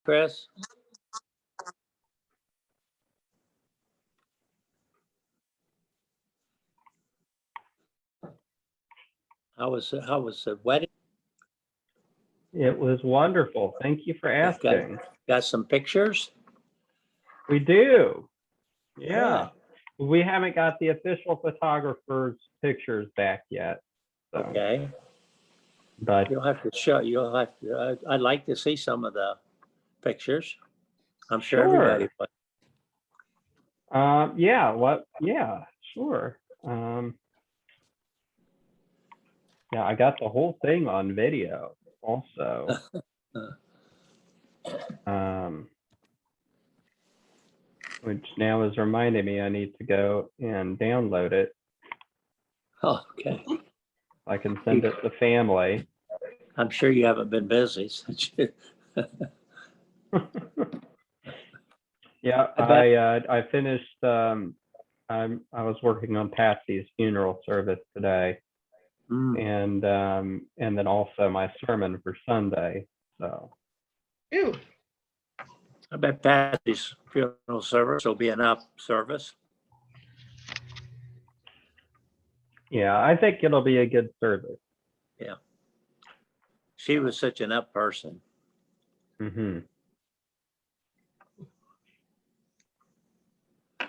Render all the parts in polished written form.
Chris? How was the wedding? It was wonderful. Thank you for asking. Got some pictures? We do. Yeah. We haven't got the official photographer's pictures back yet. So. Okay. But you'll have to. I'd like to see some of the pictures. I'm sure everybody would. Yeah, sure. Yeah, I got the whole thing on video also. Which now is reminding me I need to go and download it. Oh, okay. I can send it to family. I'm sure you haven't been busy since you. Yeah, I finished. I was working on Patsy's funeral service today, and then also my sermon for Sunday. So. Ew. I bet Patsy's funeral service will be an up service. Yeah, I think it'll be a good service. Yeah. She was such an up person. Mm-hmm.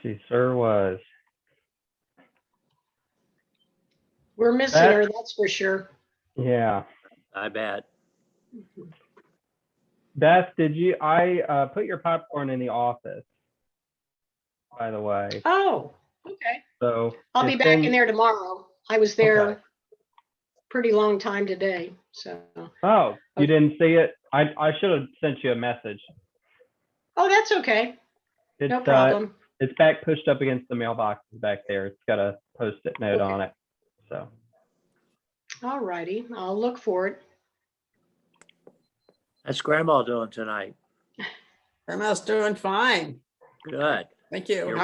She sure was. We're missing her, that's for sure. Yeah. I bet. Beth, I put your popcorn in the office, by the way. Oh, okay. So I'll be back in there tomorrow. I was there pretty long time today, so. Oh, you didn't see it? I should have sent you a message. Oh, that's okay. It's, no problem. It's back pushed up against the mailbox back there. It's got a Post-it note on it. So. All righty, I'll look for it. How's Grandma doing tonight? Grandma's doing fine. Good. Thank you. Your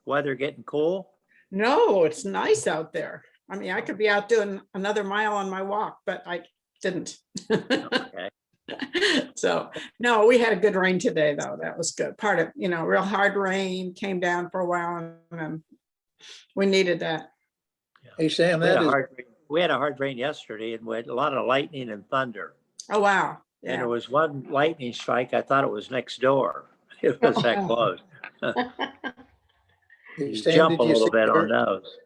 weather getting cool? No, it's nice out there. I mean, I could be out doing another mile on my walk, but I didn't. Okay. So no, we had a good rain today though. That was good. Part of, real hard rain came down for a while and we needed that. Hey, Sam, we had a hard rain yesterday and we had a lot of lightning and thunder. Oh, wow. And Yeah. there was one lightning strike. I thought it was next door. It was that close. Hey, You Sam, jump a did you little see bit her? on those.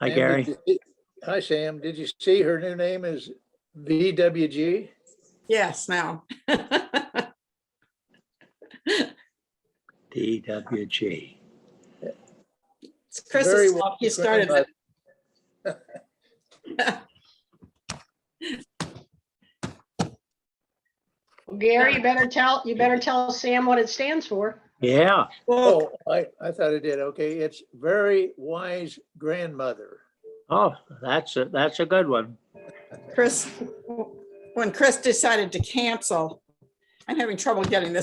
Hi, Sam, Gary. Hi, Sam. Did you see her new name is VWG? Yes, now. DWG. It's Chris's fault. He started that. Gary, you better tell Sam what it stands for. Yeah. Well, I thought it did. Okay. It's very wise grandmother. Oh, that's a good one. Chris, when Chris decided to cancel, I'm having trouble getting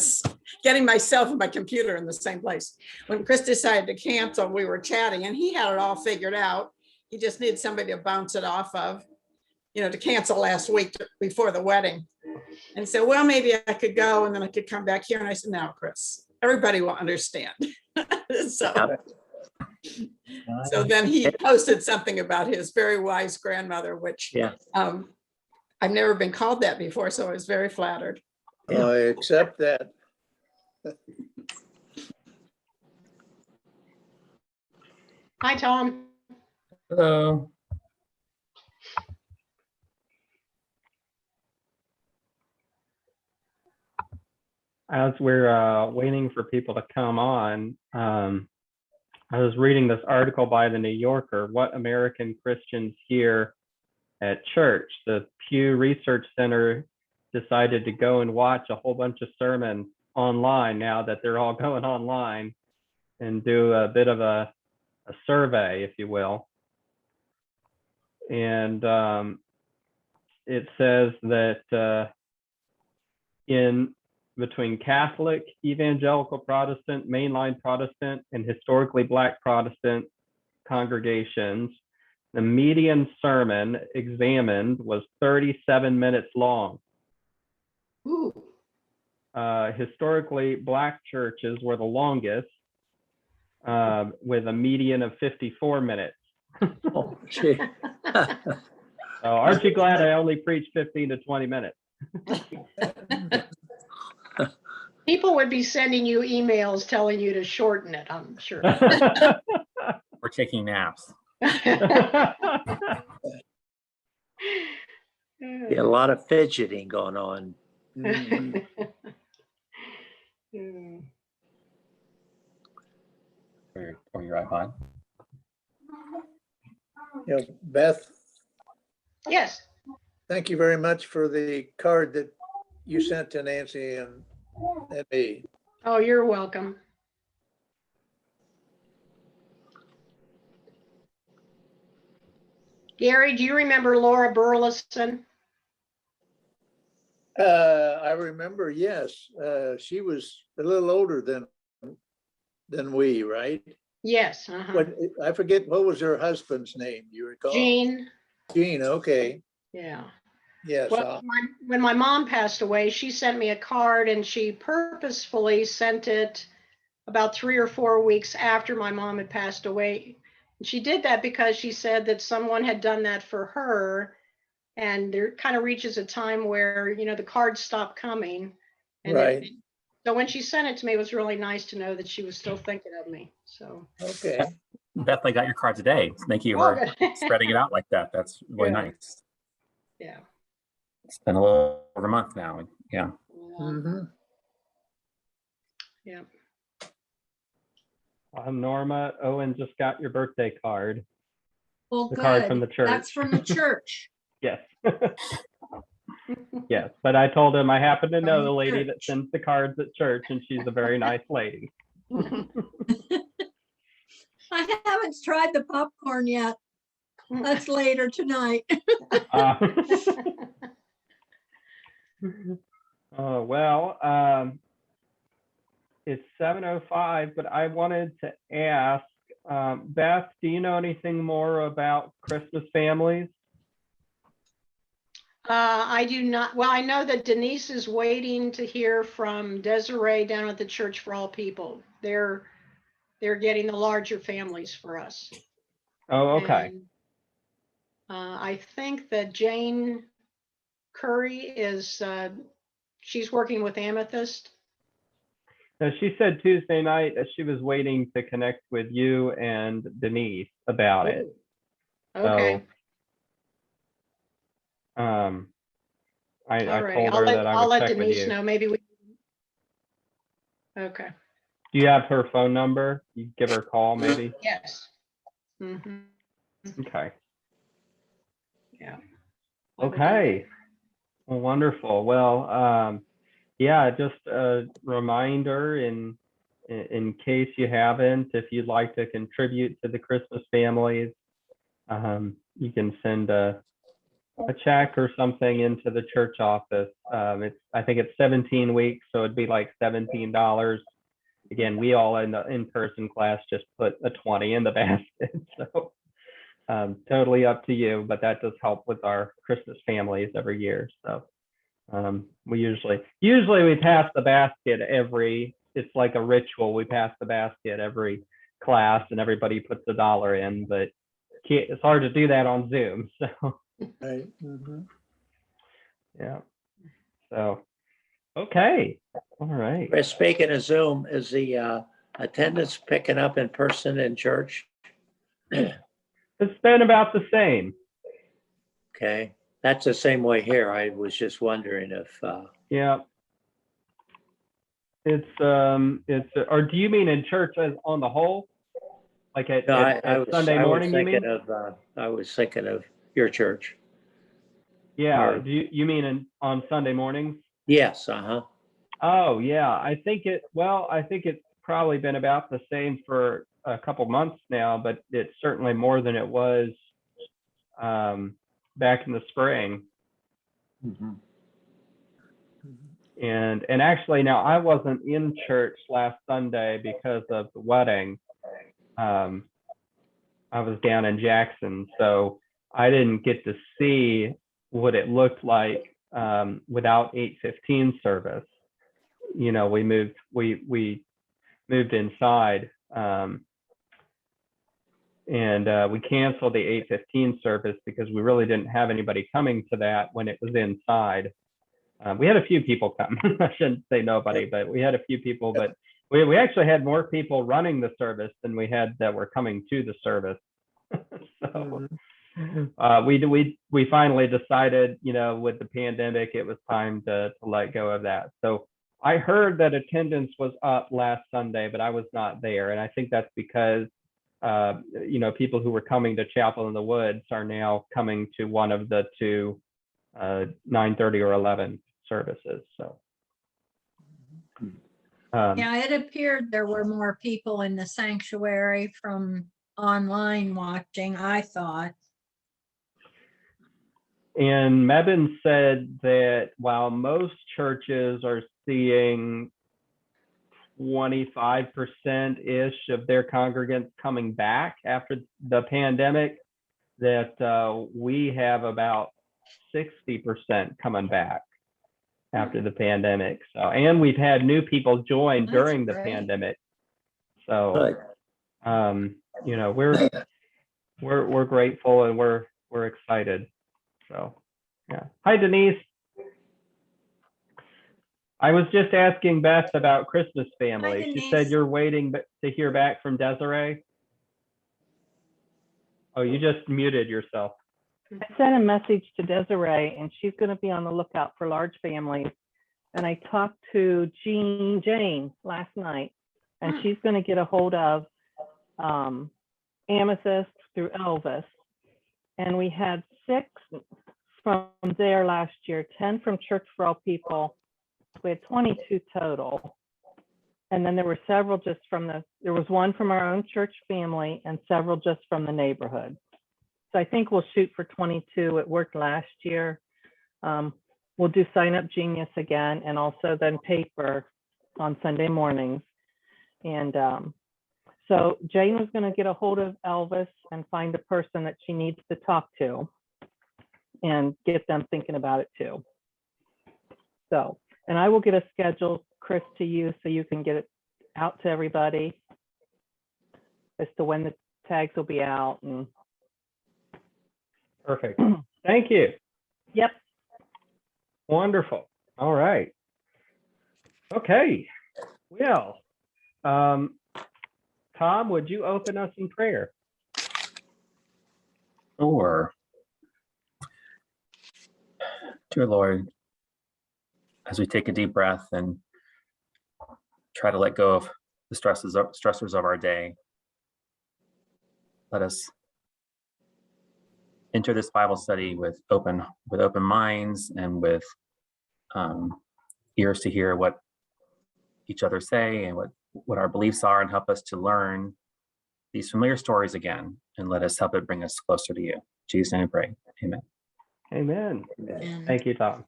myself and my computer in the same place. When Chris decided to cancel, we were chatting and he had it all figured out. He just needed somebody to bounce it off of, to cancel last week before the wedding. And so, well, maybe I could go and then I could come back here. And I said, no, Chris, everybody will understand. So then he posted something about his very wise grandmother, which I've never been called that before. So I was very flattered. Yeah. I accept that. Hi, Tom. Hello. As we're waiting for people to come on, I was reading this article by the New Yorker, What American Christians Hear at Church. The Pew Research Center decided to go and watch a whole bunch of sermons online now that they're all going online and do a bit of a survey, if you will. And it says that in between Catholic, Evangelical Protestant, Mainline Protestant, and historically Black Protestant congregations, the median sermon examined was 37 minutes long. Ooh. historically, black churches were the longest, with a median of 54 minutes. Oh, gee. So aren't you glad I only preached 15 to 20 minutes? People would be sending you emails telling you to shorten it, I'm sure. We're taking naps. Yeah, a lot of fidgeting going on. Mhm. Or your iPod. You know, Beth, Yes, thank you very much for the card that you sent to Nancy and me. oh, you're welcome. Gary, do you remember Laura Burleson? I remember, yes, she was a little older than we, right? Yes, uh-huh. What, I forget, what was her husband's name? Do you recall? Jean, Gene, okay, yeah. yes. Well, when my mom passed away, she sent me a card and she purposefully sent it about 3 or 4 weeks after my mom had passed away. And she did that because she said that someone had done that for her. And there kind of reaches a time where, you know, the cards stop coming. And Right, so when she sent it to me, it was really nice to know that she was still thinking of me. So. okay. Beth, I got your card today. Thank you Oh, for good. spreading it out like that. That's really Good. nice. Yeah. It's been a little over a month now. Yeah. Mhm. Yeah. Norma, Owen just got your birthday card. Well, The card from good. the church. That's from the church. Yes. Yes, but I told him I happen to know From the the lady that church. sends the cards at church, and she's a very nice lady. I haven't tried the popcorn yet. That's later tonight. Oh, well, it's 7:05, but I wanted to ask, Beth, do you know anything more about Christmas families? I do not. Well, I know that Denise is waiting to hear from Desiree down at the Church for All People. They're getting the larger families for us. Oh, okay. And, I think that Jane Curry is, she's working with Amethyst. Now, she said Tuesday night that she was waiting to connect with you and Denise about it. Okay. So, I All right. told her that I I'll would let check with Denise you. know. Maybe we. Okay. Do you have her phone number? You give her a call, maybe? Yes. Mm-hmm. Okay. Yeah. I will do that. Okay. Well, wonderful. Well, yeah, just a reminder in case you haven't, if you'd like to contribute to the Christmas families, you can send a check or something into the church office. I think it's 17 weeks, so it'd be like $17. Again, we all in the in-person class just put a 20 in the basket. So totally up to you, but that does help with our Christmas families every year. So we usually we pass the basket it's like a ritual. We pass the basket every class and everybody puts $1 in, but it's hard to do that on Zoom. So Right. Mhm. yeah. So, okay. All right. Chris, speaking of Zoom, is the attendance picking up in person in church? It's been about the same. Okay, that's the same way here. I was just wondering if, Yeah. It's or do you mean in church as on the whole? Like at, no, at, I at was, Sunday I was morning, you thinking mean? of, I was thinking of your church. Yeah. or- Do you mean on Sunday mornings? Yes, uh-huh. Oh, yeah. I think it's probably been about the same for a couple months now, but it's certainly more than it was back in the spring. Mhm. And actually now I wasn't in church last Sunday because of the wedding. I was down in Jackson, so I didn't get to see what it looked like without 8:15 service. we moved inside, and we canceled the 8:15 service because we really didn't have anybody coming to that when it was inside. We had a few people come. I shouldn't say nobody, but we had a few people. But we actually had more people running the service than we had that were coming to the service. So we finally decided, with the pandemic, it was time to let go of that. So I heard that attendance was up last Sunday, but I was not there, and I think that's because people who were coming to Chapel in the Woods are now coming to one of the two 9:30 or 11 services. So Yeah, it appeared there were more people in the sanctuary from online watching, I thought. And Mebane said that while most churches are seeing 25%-ish of their congregants coming back after the pandemic, that we have about 60% coming back after the pandemic. So, and we've had new people join That's during the great. pandemic. So, Right. we're grateful and we're excited. So, yeah. Hi, Denise. I was just asking Beth about Christmas family. She said Denise. you're waiting to hear back from Desiree. Oh, you just muted yourself. I sent a message to Desiree, and she's going to be on the lookout for large families. And I talked to Jane last night, and she's going to get a hold of Amethyst through Elvis. And we had 6 from there last year, 10 from Church for All People. We had 22 total. And then there were several just there was one from our own church family and several just from the neighborhood. So I think we'll shoot for 22. It worked last year. We'll do Sign Up Genius again, and also then paper on Sunday mornings. And so Jane was going to get a hold of Elvis and find a person that she needs to talk to and get them thinking about it too. So, and I will get a schedule, Chris, to you so you can get it out to everybody as to when the tags will be out. And Perfect. Thank you. Yep. Wonderful. All right. Okay. Well, Tom, would you open us in prayer? Sure. Dear Lord, as we take a deep breath and try to let go of the stressors of our day, let us enter this Bible study with open minds and with ears to hear what each other say and what our beliefs are, and help us to learn these familiar stories again, and let us help it bring us closer to you. In Jesus' name I pray. Amen. Amen. Amen. Thank you, Tom.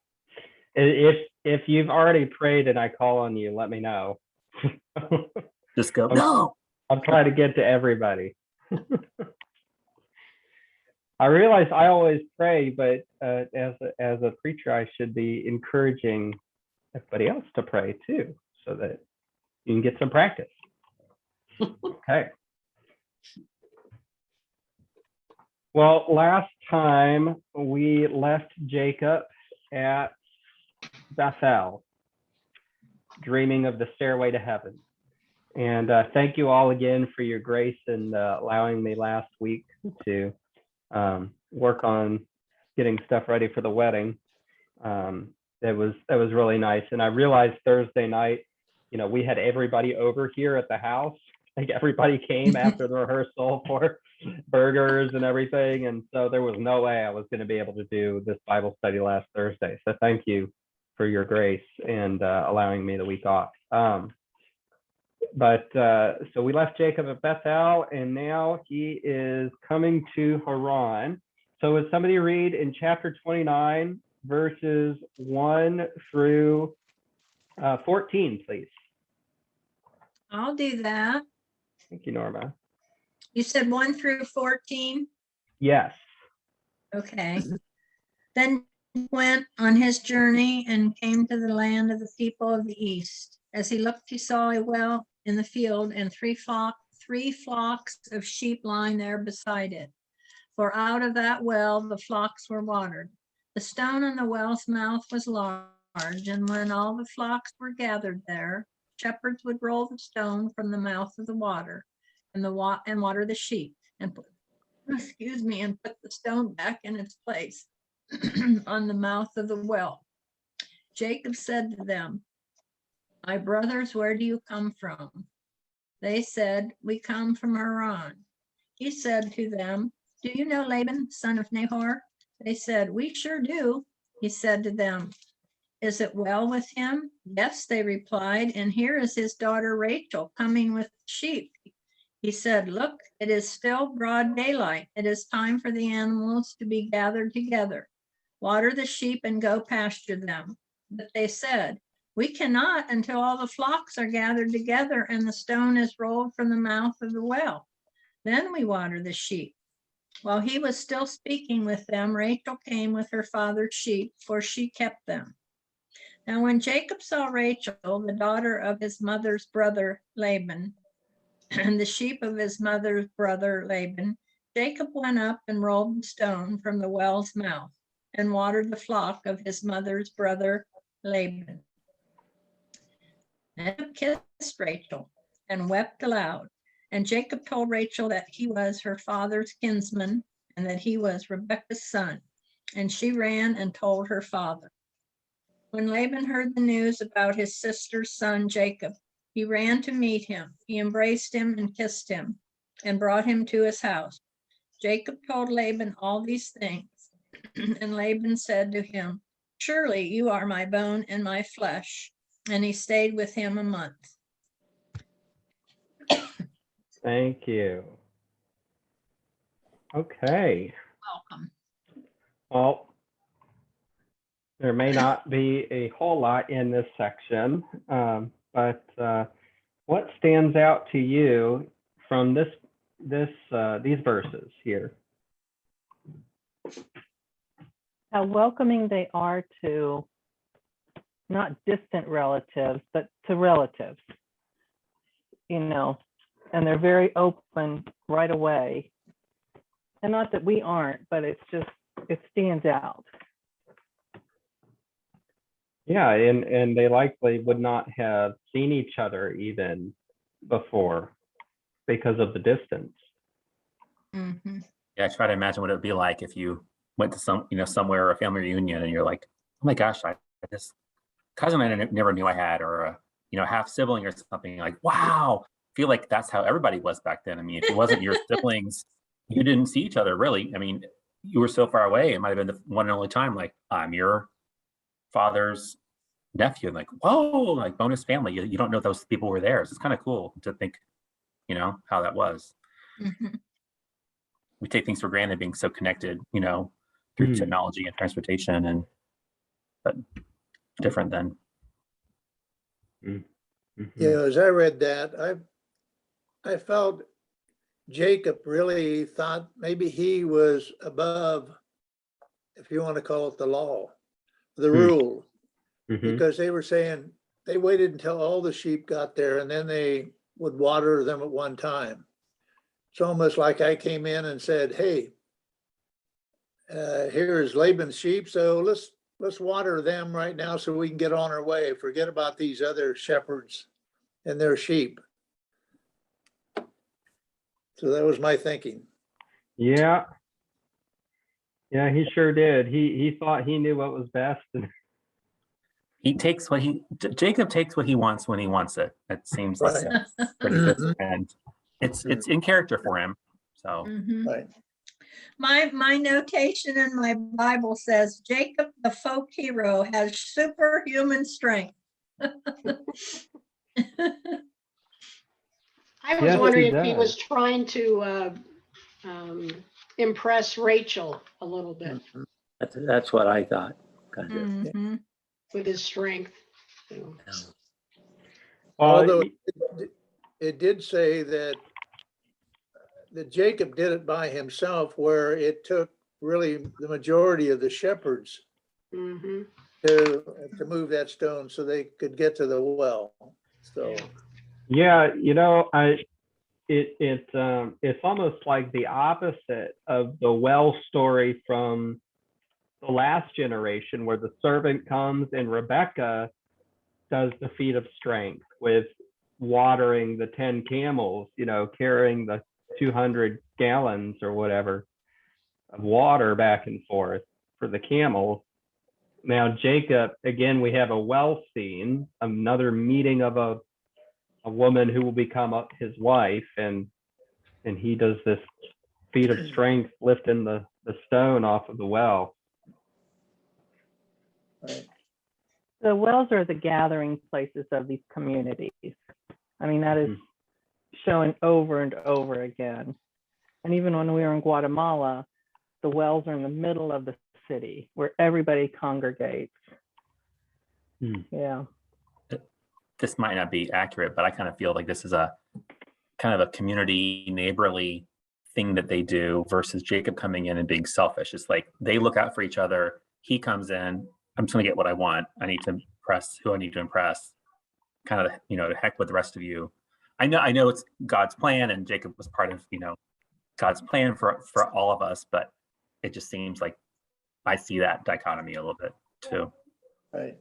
If you've already prayed and I call on you, let me know. Just go, no. I'll try to get to everybody. I realize I always pray, but as a preacher, I should be encouraging everybody else to pray too, so that you can get some practice. Okay. Well, last time we left Jacob at Bethel, dreaming of the stairway to heaven. And thank you all again for your grace in allowing me last week to work on getting stuff ready for the wedding. That was really nice. And I realized Thursday night, we had everybody over here at the house. Like everybody came after the rehearsal for burgers and everything. And so there was no way I was going to be able to do this Bible study last Thursday. So thank you for your grace and allowing me the week off. So we left Jacob at Bethel, and now he is coming to Haran. So would somebody read in chapter 29, verses 1 through 14, please? I'll do that. Thank you, Norma. You said 1 through 14? Yes. Okay. Then went on his journey and came to the land of the people of the east. As he looked, he saw a well in the field and three flocks of sheep lying there beside it. For out of that well the flocks were watered. The stone in the well's mouth was large, and when all the flocks were gathered there, shepherds would roll the stone from the mouth of the water and water the sheep and put the stone back in its place on the mouth of the well. Jacob said to them, "My brothers, where do you come from?" They said, "We come from Haran." He said to them, "Do you know Laban, son of Nahor?" They said, "We sure do." He said to them, "Is it well with him?" "Yes," they replied, "and here is his daughter Rachel coming with sheep." He said, "Look, it is still broad daylight. It is time for the animals to be gathered together. Water the sheep and go pasture them." But they said, "We cannot until all the flocks are gathered together and the stone is rolled from the mouth of the well. Then we water the sheep." While he was still speaking with them, Rachel came with her father's sheep, for she kept them. Now when Jacob saw Rachel, the daughter of his mother's brother Laban, and the sheep of his mother's brother Laban, Jacob went up and rolled the stone from the well's mouth and watered the flock of his mother's brother Laban. And kissed Rachel and wept aloud. And Jacob told Rachel that he was her father's kinsman and that he was Rebekah's son. And she ran and told her father. When Laban heard the news about his sister's son Jacob, he ran to meet him. He embraced him and kissed him and brought him to his house. Jacob told Laban all these things. And Laban said to him, "Surely you are my bone and my flesh." And he stayed with him a month. Thank you. Okay. Welcome. Well, there may not be a whole lot in this section, but what stands out to you from these verses here? How welcoming they are to not distant relatives, but to relatives, and they're very open right away. And not that we aren't, but it stands out. Yeah, and they likely would not have seen each other even before because of the distance. Mm-hmm. Yeah, I try to imagine what it would be like if you went to somewhere, a family reunion, and you're like, "Oh my gosh, this cousin I never knew I had," or a half sibling or something. Like, wow, I feel like that's how everybody was back then. I mean, if it wasn't your siblings, you didn't see each other really. I mean, you were so far away. It might have been the one and only time. Like, I'm your father's nephew. Like, whoa, like bonus family. You don't know those people were there. So it's kind of cool to think, how that was. Mm-hmm. We take things for granted, being so connected, through technology and transportation, but different then. Yeah, as I read that, I felt Jacob really thought maybe he was above, if you want to call it the law, the rule, because they were saying they waited until all the sheep got there and then they would water them at one time. It's almost like I came in and said, "Hey, here's Laban's sheep, so let's water them right now so we can get on our way. Forget about these other shepherds and their sheep." So that was my thinking. Yeah, he sure did. He thought he knew what was best. Jacob takes what he wants when he wants it. It seems like that's pretty good, and it's in character for him. So Right. My notation in my Bible says Jacob, the folk hero, has superhuman strength. I was Yes, wondering he if he does. was trying to impress Rachel a little bit That's what I thought, kind of. Mm-hmm. with his strength. Well, Although it did say that Jacob did it by himself, where it took really the majority of the shepherds Mhm. to move that stone so they could get to the well. So, Yeah, it's almost like the opposite of the well story from the last generation, where the servant comes and Rebecca does the feat of strength with watering the 10 camels, carrying the 200 gallons or whatever of water back and forth for the camels. Now Jacob, again, we have a well scene, another meeting of a woman who will become his wife, and he does this feat of strength, lifting the stone off of the well. right. The wells are the gathering places of these communities. I mean, that is shown over and over again. And even when we were in Guatemala, the wells are in the middle of the city where everybody congregates. Yeah. This might not be accurate, but I kind of feel like this is a kind of a community neighborly thing that they do versus Jacob coming in and being selfish. It's like they look out for each other. He comes in, I'm just going to get what I want. I need to impress who I need to impress. Kind of, the heck with the rest of you. I know it's God's plan, and Jacob was part of, God's plan for all of us, but it just seems like I see that dichotomy a little bit too. Right.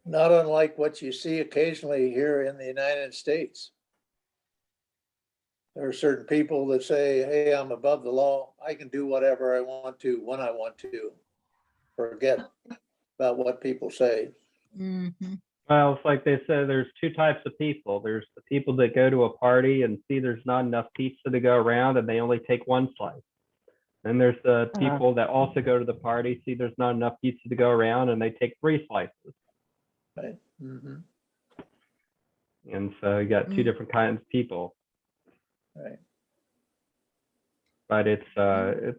Not unlike what you see occasionally here in the United States. There are certain people that say, hey, I'm above the law. I can do whatever I want to, when I want to. Forget about what people say. Mhm. Well, it's like they say there's two types of people. There's the people that go to a party and see there's not enough pizza to go around and they only take one slice. Then there's the people that also go to the party, see there's not enough pizza to go around, and they take 3 slices. Right. Mm-hmm. And so you got two different kinds of people. Right. But it's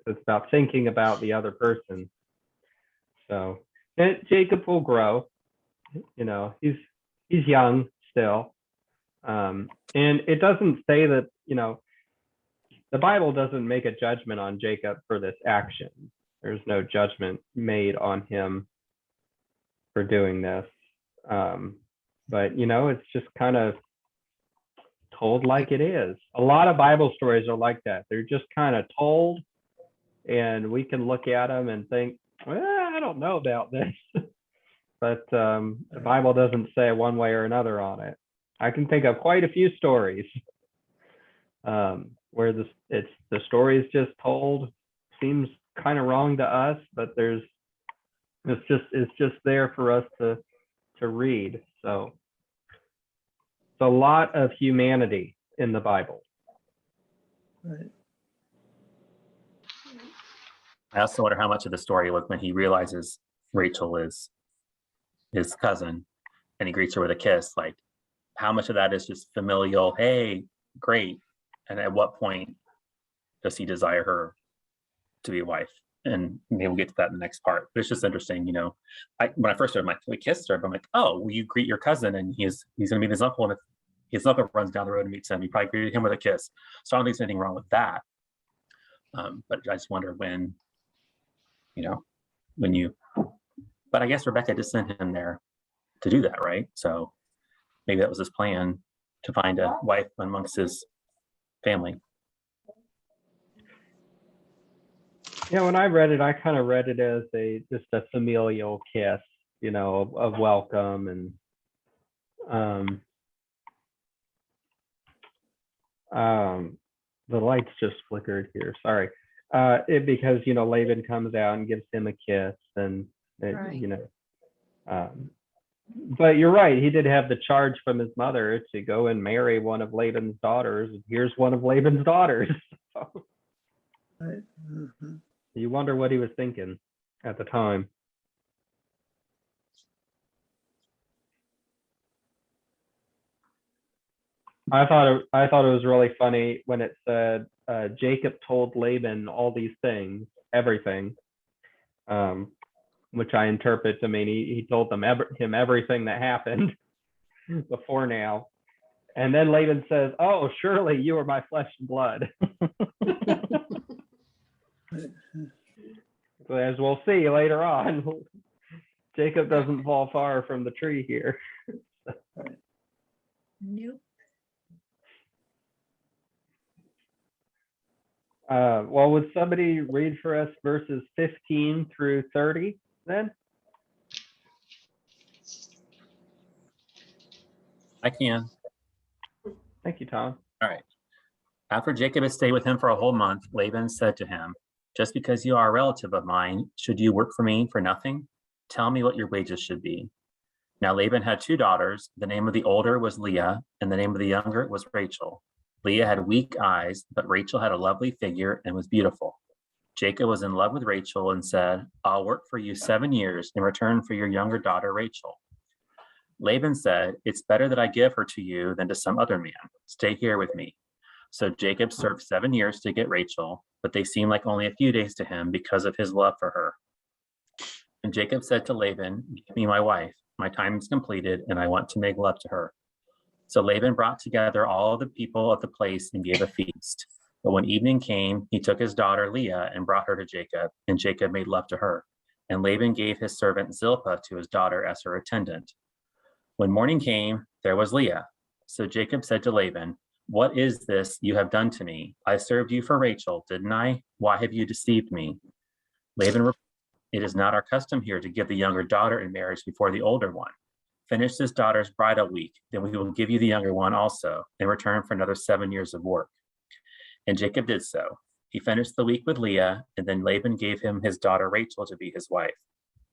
about thinking about the other person. So Jacob will grow. He's young still, and it doesn't say that the Bible doesn't make a judgment on Jacob for this action. There's no judgment made on him for doing this, but it's just kind of told like it is. A lot of Bible stories are like that. They're just kind of told, and we can look at them and think, well, I don't know about this. But the Bible doesn't say one way or another on it. I can think of quite a few stories where the story is just told, seems kind of wrong to us, but it's just there for us to read. So it's a lot of humanity in the Bible. Right. I also wonder how much of the story, like when he realizes Rachel is his cousin and he greets her with a kiss, like how much of that is just familial, hey, great, and at what point does he desire her to be a wife? And maybe we'll get to that in the next part. But it's just interesting, when I first started, we kissed her, but I'm like, oh, will you greet your cousin? And he's going to meet his uncle, and if his uncle runs down the road and meets him, you probably greeted him with a kiss. So I don't think there's anything wrong with that. But I just wonder when you, but I guess Rebecca just sent him there to do that, right? So maybe that was his plan, to find a wife amongst his family. Yeah, when I read it, I kind of read it as just a familial kiss, of welcome, and the lights just flickered here. Sorry, because Laban comes out and gives him a kiss, and Right. but you're right. He did have the charge from his mother to go and marry one of Laban's daughters. Here's one of Laban's daughters. Right. Mm-hmm. You wonder what he was thinking at the time. I thought it was really funny when it said Jacob told Laban all these things, everything, which I interpret to mean he told him everything that happened before now. And then Laban says, oh, surely you are my flesh and blood. as we'll see later on, Jacob doesn't fall far from the tree here. Nope. Well, would somebody read for us verses 15 through 30 then? I can. Thank you, Tom. All right. After Jacob had stayed with him for a whole month, Laban said to him, "Just because you are a relative of mine, should you work for me for nothing? Tell me what your wages should be." Now Laban had 2 daughters. The name of the older was Leah, and the name of the younger was Rachel. Leah had weak eyes, but Rachel had a lovely figure and was beautiful. Jacob was in love with Rachel and said, "I'll work for you 7 years in return for your younger daughter, Rachel." Laban said, "It's better that I give her to you than to some other man. Stay here with me." So Jacob served 7 years to get Rachel, but they seemed like only a few days to him because of his love for her. And Jacob said to Laban, "Give me my wife. My time is completed, and I want to make love to her." So Laban brought together all the people of the place and gave a feast. But when evening came, he took his daughter Leah and brought her to Jacob, and Jacob made love to her. And Laban gave his servant Zilpah to his daughter as her attendant. When morning came, there was Leah. So Jacob said to Laban, "What is this you have done to me? I served you for Rachel, didn't I? Why have you deceived me?" Laban replied, "It is not our custom here to give the younger daughter in marriage before the older one. Finish this daughter's bridal week, then we will give you the younger one also, in return for another 7 years of work." And Jacob did so. He finished the week with Leah, and then Laban gave him his daughter Rachel to be his wife.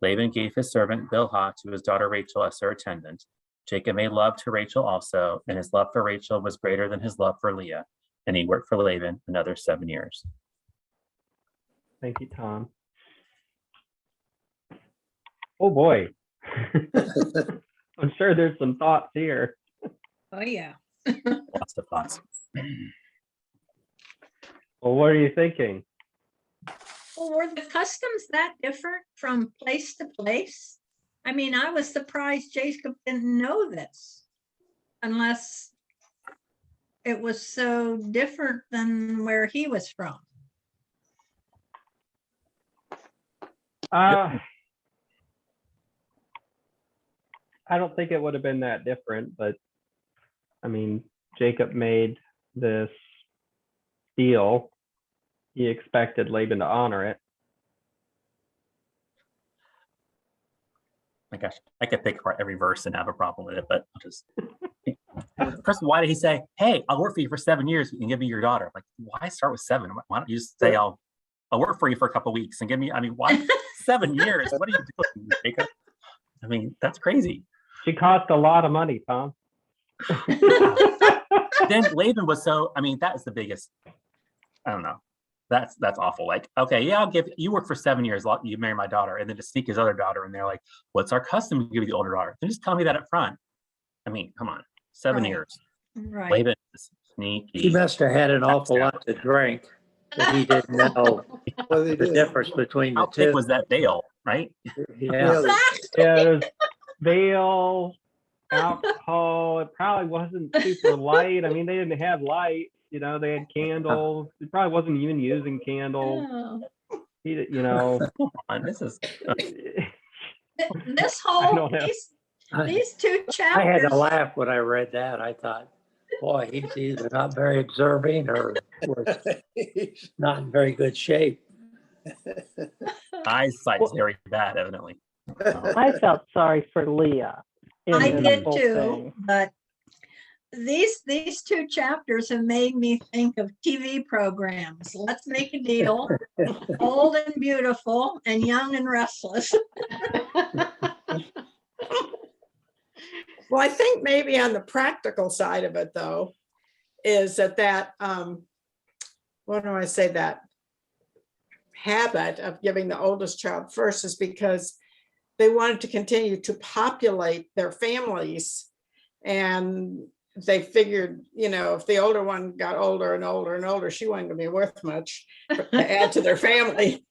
Laban gave his servant Bilhah to his daughter Rachel as her attendant. Jacob made love to Rachel also, and his love for Rachel was greater than his love for Leah, and he worked for Laban another 7 years. Thank you, Tom. Oh boy. I'm sure there's some thoughts here. Oh, yeah. Lots of thoughts. Well, what are you thinking? Well, were the customs that different from place to place? I mean, I was surprised Jacob didn't know this unless it was so different than where he was from. I don't think it would have been that different, but I mean, Jacob made this deal. He expected Laban to honor it. My gosh, I could pick apart every verse and have a problem with it, but I'll just. First of all, why did he say, "Hey, I'll work for you for 7 years and give me your daughter"? Like, why start with 7? Why don't you just say, I'll work for you for a couple of weeks and give me, I mean, why 7 years? What are you doing, Jacob? I mean, that's crazy. She cost a lot of money, Tom. Then Laban was so, I mean, that is the biggest, I don't know. That's awful. Like, okay, yeah, I'll give you work for 7 years, you marry my daughter, and then to sneak his other daughter, and they're like, "What's our custom to give you the older daughter?" Then just tell me that up front. I mean, come on, 7 Right. years. Right. Laban is sneaky. He must have had an awful lot to drink that he didn't know Well, they the did. difference between the How thick two. was that veil, right? Yeah. Yeah, there's veal, alcohol. It probably wasn't super light. I mean, they didn't have light. You know, they had candles. He probably wasn't even using candles. Oh. He, you know. Come on, this is This I whole, don't know. these 2 I had chapters. to laugh when I read that. I thought, boy, he's either not very observing or was not in very good shape. eyesight's very bad, evidently. I felt sorry for Leah. in I this did whole too, thing. but these 2 chapters have made me think of TV programs. Let's Make a Deal, Old and Beautiful, and Young and Restless. Well, I think maybe on the practical side of it, though, is that what do I say, that habit of giving the oldest child first is because they wanted to continue to populate their families. And they figured, you know, if the older one got older and older and older, she wasn't going to be worth much to add to their family.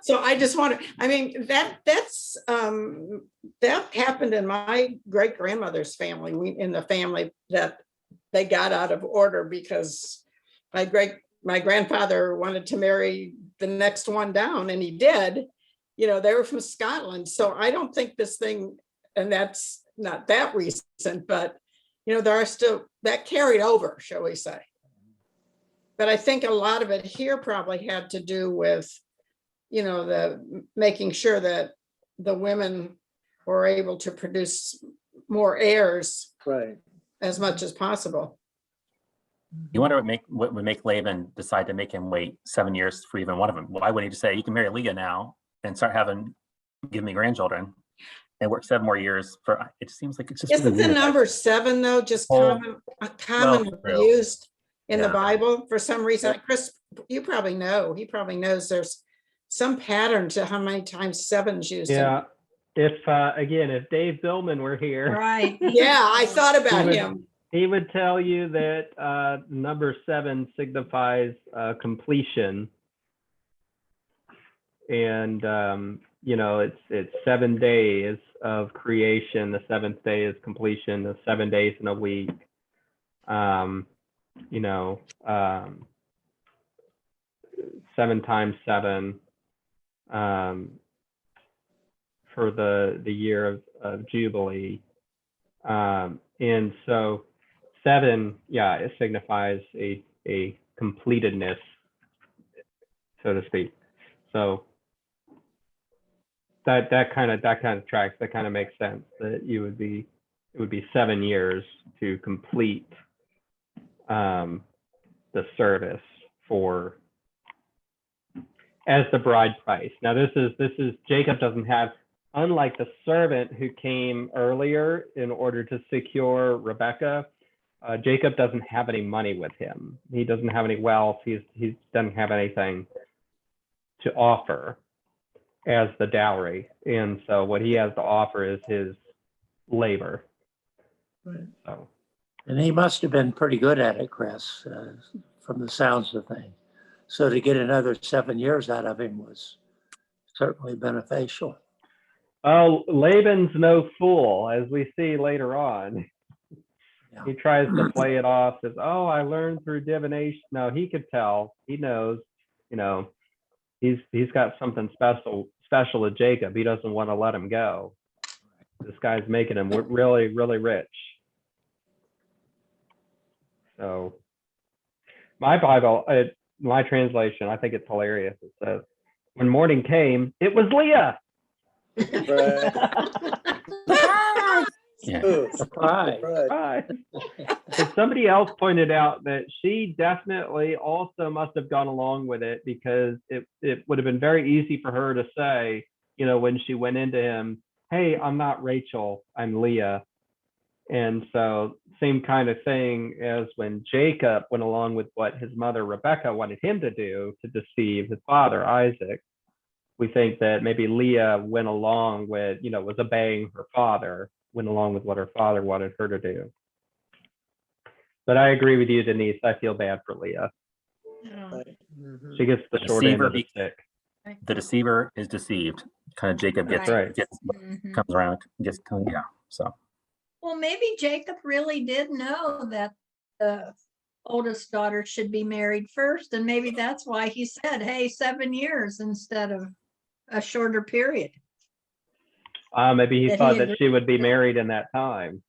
So I just want to, I mean, that happened in my great grandmother's family. In the family that they got out of order because my great my grandfather wanted to marry the next one down, and he did. You know, they were from Scotland. So I don't think this thing, and that's not that recent, but, you know, there are still, that carried over, shall we say. But I think a lot of it here probably had to do with, you know, the making sure that the women were able to produce more heirs Right. as much as possible. You wonder what would make Laban decide to make him wait 7 years for even one of them. Why wouldn't he just say, you can marry Leah now and start give me grandchildren and work 7 more years for, it seems like it's just. Isn't really the weird. number 7 though, just Well, commonly true. used in the Yeah. Bible for some reason? Chris, you probably know, he probably knows there's some pattern to how many times 7's used. Yeah. If again, if Dave Billman were here, Right. Yeah, I thought about would- him. he would tell you that number 7 signifies completion. And you know, it's 7 days of creation. The 7th day is completion. The 7 days in a week. You know, 7 times 7 for the year of Jubilee. And so 7, yeah, it signifies a completedness, so to speak. So that kind of tracks. That kind of makes sense. That it would be 7 years to complete the service for as the bride price. Now this is Jacob doesn't have, unlike the servant who came earlier in order to secure Rebecca, Jacob doesn't have any money with him. He doesn't have any wealth. He doesn't have anything to offer as the dowry. And so what he has to offer is his labor. Right. So. And he must have been pretty good at it, Chris, from the sounds of things. So to get another 7 years out of him was certainly beneficial. Oh, Laban's no fool, as we see later on. Yeah. He tries to play it off as, oh, I learned through divination. No, he could tell. He knows, you know, he's got something special with Jacob. He doesn't want to let him go. This guy's making him really, really rich. So my Bible, my translation, I think it's hilarious. It says, when morning came, it was Leah. Yeah. Oh, Surprise. right. Right. And somebody else pointed out that she definitely also must have gone along with it, because it would have been very easy for her to say, you know, when she went into him, hey, I'm not Rachel, I'm Leah. And so same kind of thing as when Jacob went along with what his mother Rebecca wanted him to do to deceive his father Isaac. We think that maybe Leah went along with, you know, was obeying her father, went along with what her father wanted her to do. But I agree with you, Denise. I feel bad for Leah. Right. Mhm. She gets the short end of the stick. The deceiver is deceived. Kind of Jacob gets, Right. Right. comes around, yeah. So Well, maybe Jacob really did know that the oldest daughter should be married first, and maybe that's why he said, hey, 7 years instead of a shorter period. Maybe he That thought he that she would be married in that time.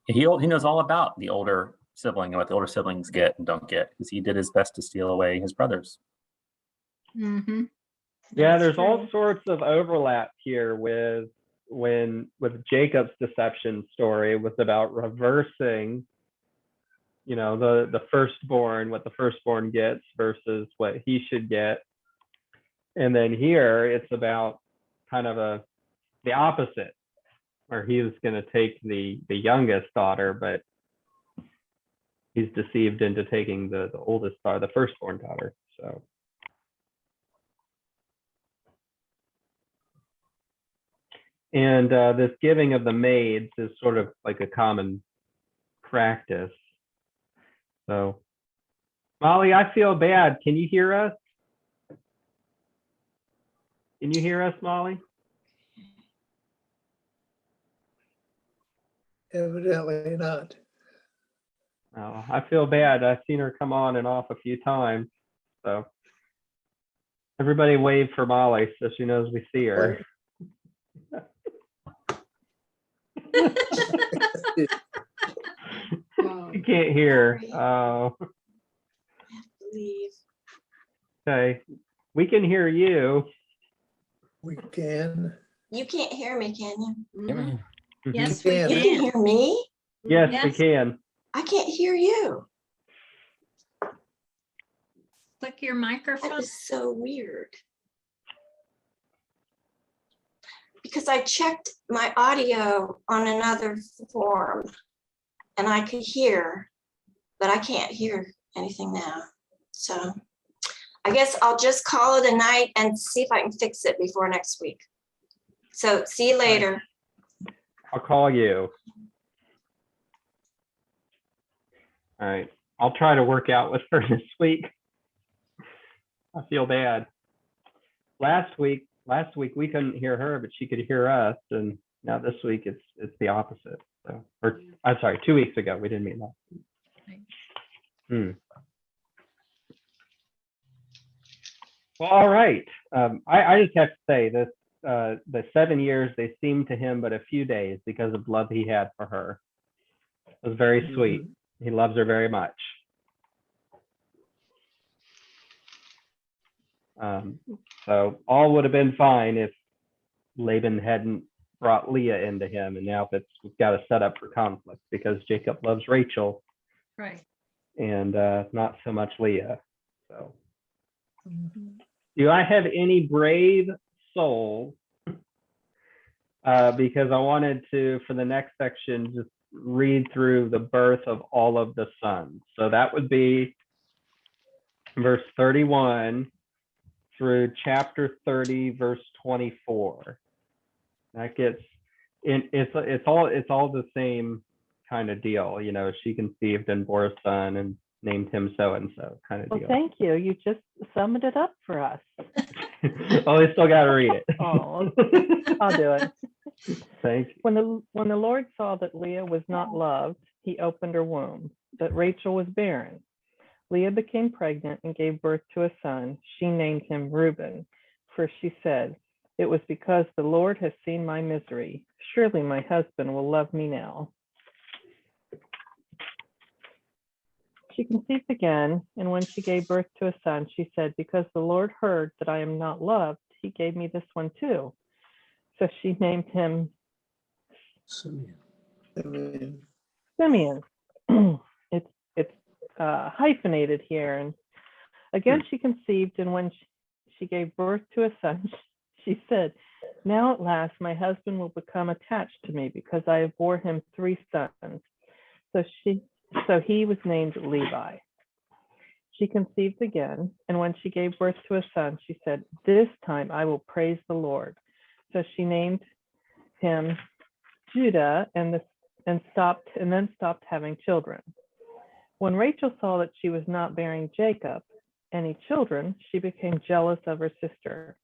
he knows all about the older sibling and what the older siblings get and don't get, because he did his best to steal away his brothers. Mm-hmm. Yeah, there's all sorts of overlap here with Jacob's deception story. It was about reversing, you know, the firstborn, what the firstborn gets versus what he should get. And then here it's about kind of the opposite, where he was going to take the youngest daughter, but he's deceived into taking the oldest daughter, the firstborn daughter. So. And this giving of the maids is sort of like a common practice. So, Molly, I feel bad. Can you hear us? Can you hear us, Molly? Evidently not. Oh, I feel bad. I've seen her come on and off a few times. So everybody wave for Molly so she knows we see her. You can't hear. Oh, Leave. okay. We can hear you. We can. You can't hear me, can you? Mhm. Mhm. Yes, we can. You can can. hear me? Yes, we Yes. can. I can't hear you. Click your That microphone. is so weird. Because I checked my audio on another form and I could hear, but I can't hear anything now. So I guess I'll just call it a night and see if I can fix it before next week. So see you later. I'll call you. All right. I'll try to work out with her this week. I feel bad. Last week we couldn't hear her, but she could hear us, and now this week it's the opposite. So, or I'm sorry, 2 weeks ago we didn't mean that. Well, all right. I just have to say this: the 7 years they seemed to him but a few days because of love he had for her. It was very sweet. He loves her very much. So all would have been fine if Laban hadn't brought Leah into him, and now we've got a setup for conflict because Jacob loves Rachel Right. and not so much Leah. So, Mhm. do I have any brave souls? Because I wanted to, for the next section, just read through the birth of all of the sons. So that would be verse 31 through chapter 30, verse 24. That gets it's all the same kind of deal, you know. She conceived and bore a son and named him so and so kind of Well, deal. thank you. You just summed it up for us. Oh, I still got to read it. Oh, I'll do it. Thank you. When the Lord saw that Leah was not loved, he opened her womb, that Rachel was barren. Leah became pregnant and gave birth to a son. She named him Reuben, for she said, "It was because the Lord has seen my misery. Surely my husband will love me now." She conceived again, and when she gave birth to a son, she said, "Because the Lord heard that I am not loved, he gave me this one too." So she named him Amen. Simeon. It's hyphenated here. And again, she conceived, and when she gave birth to a son, she said, "Now at last my husband will become attached to me because I have bore him 3 sons." So he was named Levi. She conceived again, and when she gave birth to a son, she said, "This time I will praise the Lord." So she named him Judah and then stopped having children. When Rachel saw that she was not bearing Jacob any children, she became jealous of her sister.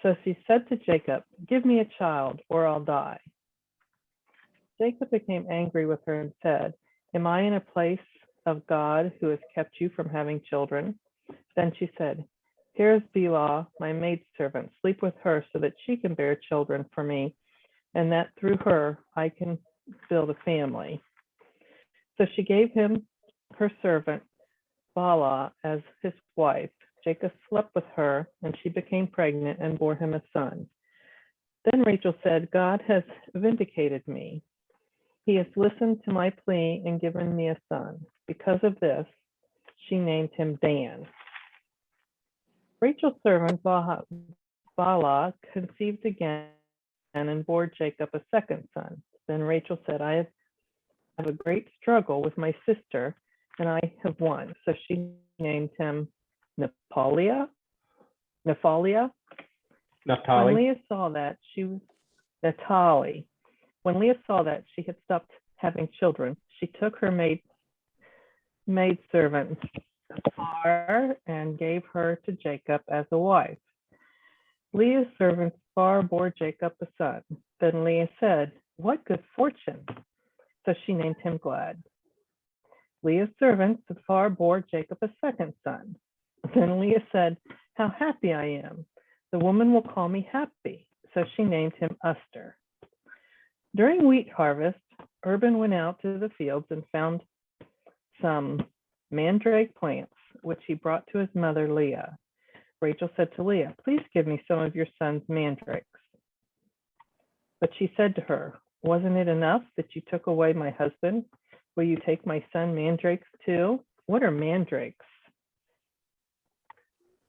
So she said to Jacob, "Give me a child, or I'll die." Jacob became angry with her and said, "Am I in a place of God who has kept you from having children?" Then she said, "Here is Bilhah, my maidservant. Sleep with her so that she can bear children for me, and that through her I can build a family." So she gave him her servant Bilhah as his wife. Jacob slept with her, and she became pregnant and bore him a son. Then Rachel said, "God has vindicated me. He has listened to my plea and given me a son." Because of this, she named him Dan. Rachel's servant Bilhah conceived again and bore Jacob a second son. Then Rachel said, "I have a great struggle with my sister, and I have won." So she named him Naphtali. When Leah saw that she was Natali. When Leah saw that she had stopped having children, she took her maidservant Zipporah and gave her to Jacob as a wife. Leah's servant Zipporah bore Jacob a son. Then Leah said, "What good fortune!" So she named him Gad. Leah's servant Zilpah bore Jacob a second son. Then Leah said, "How happy I am! The woman will call me happy." So she named him Esther. During wheat harvest, Urban went out to the fields and found some mandrake plants, which he brought to his mother Leah. Rachel said to Leah, "Please give me some of your son's mandrakes." But she said to her, "Wasn't it enough that you took away my husband? Will you take my son mandrakes too?" What are mandrakes?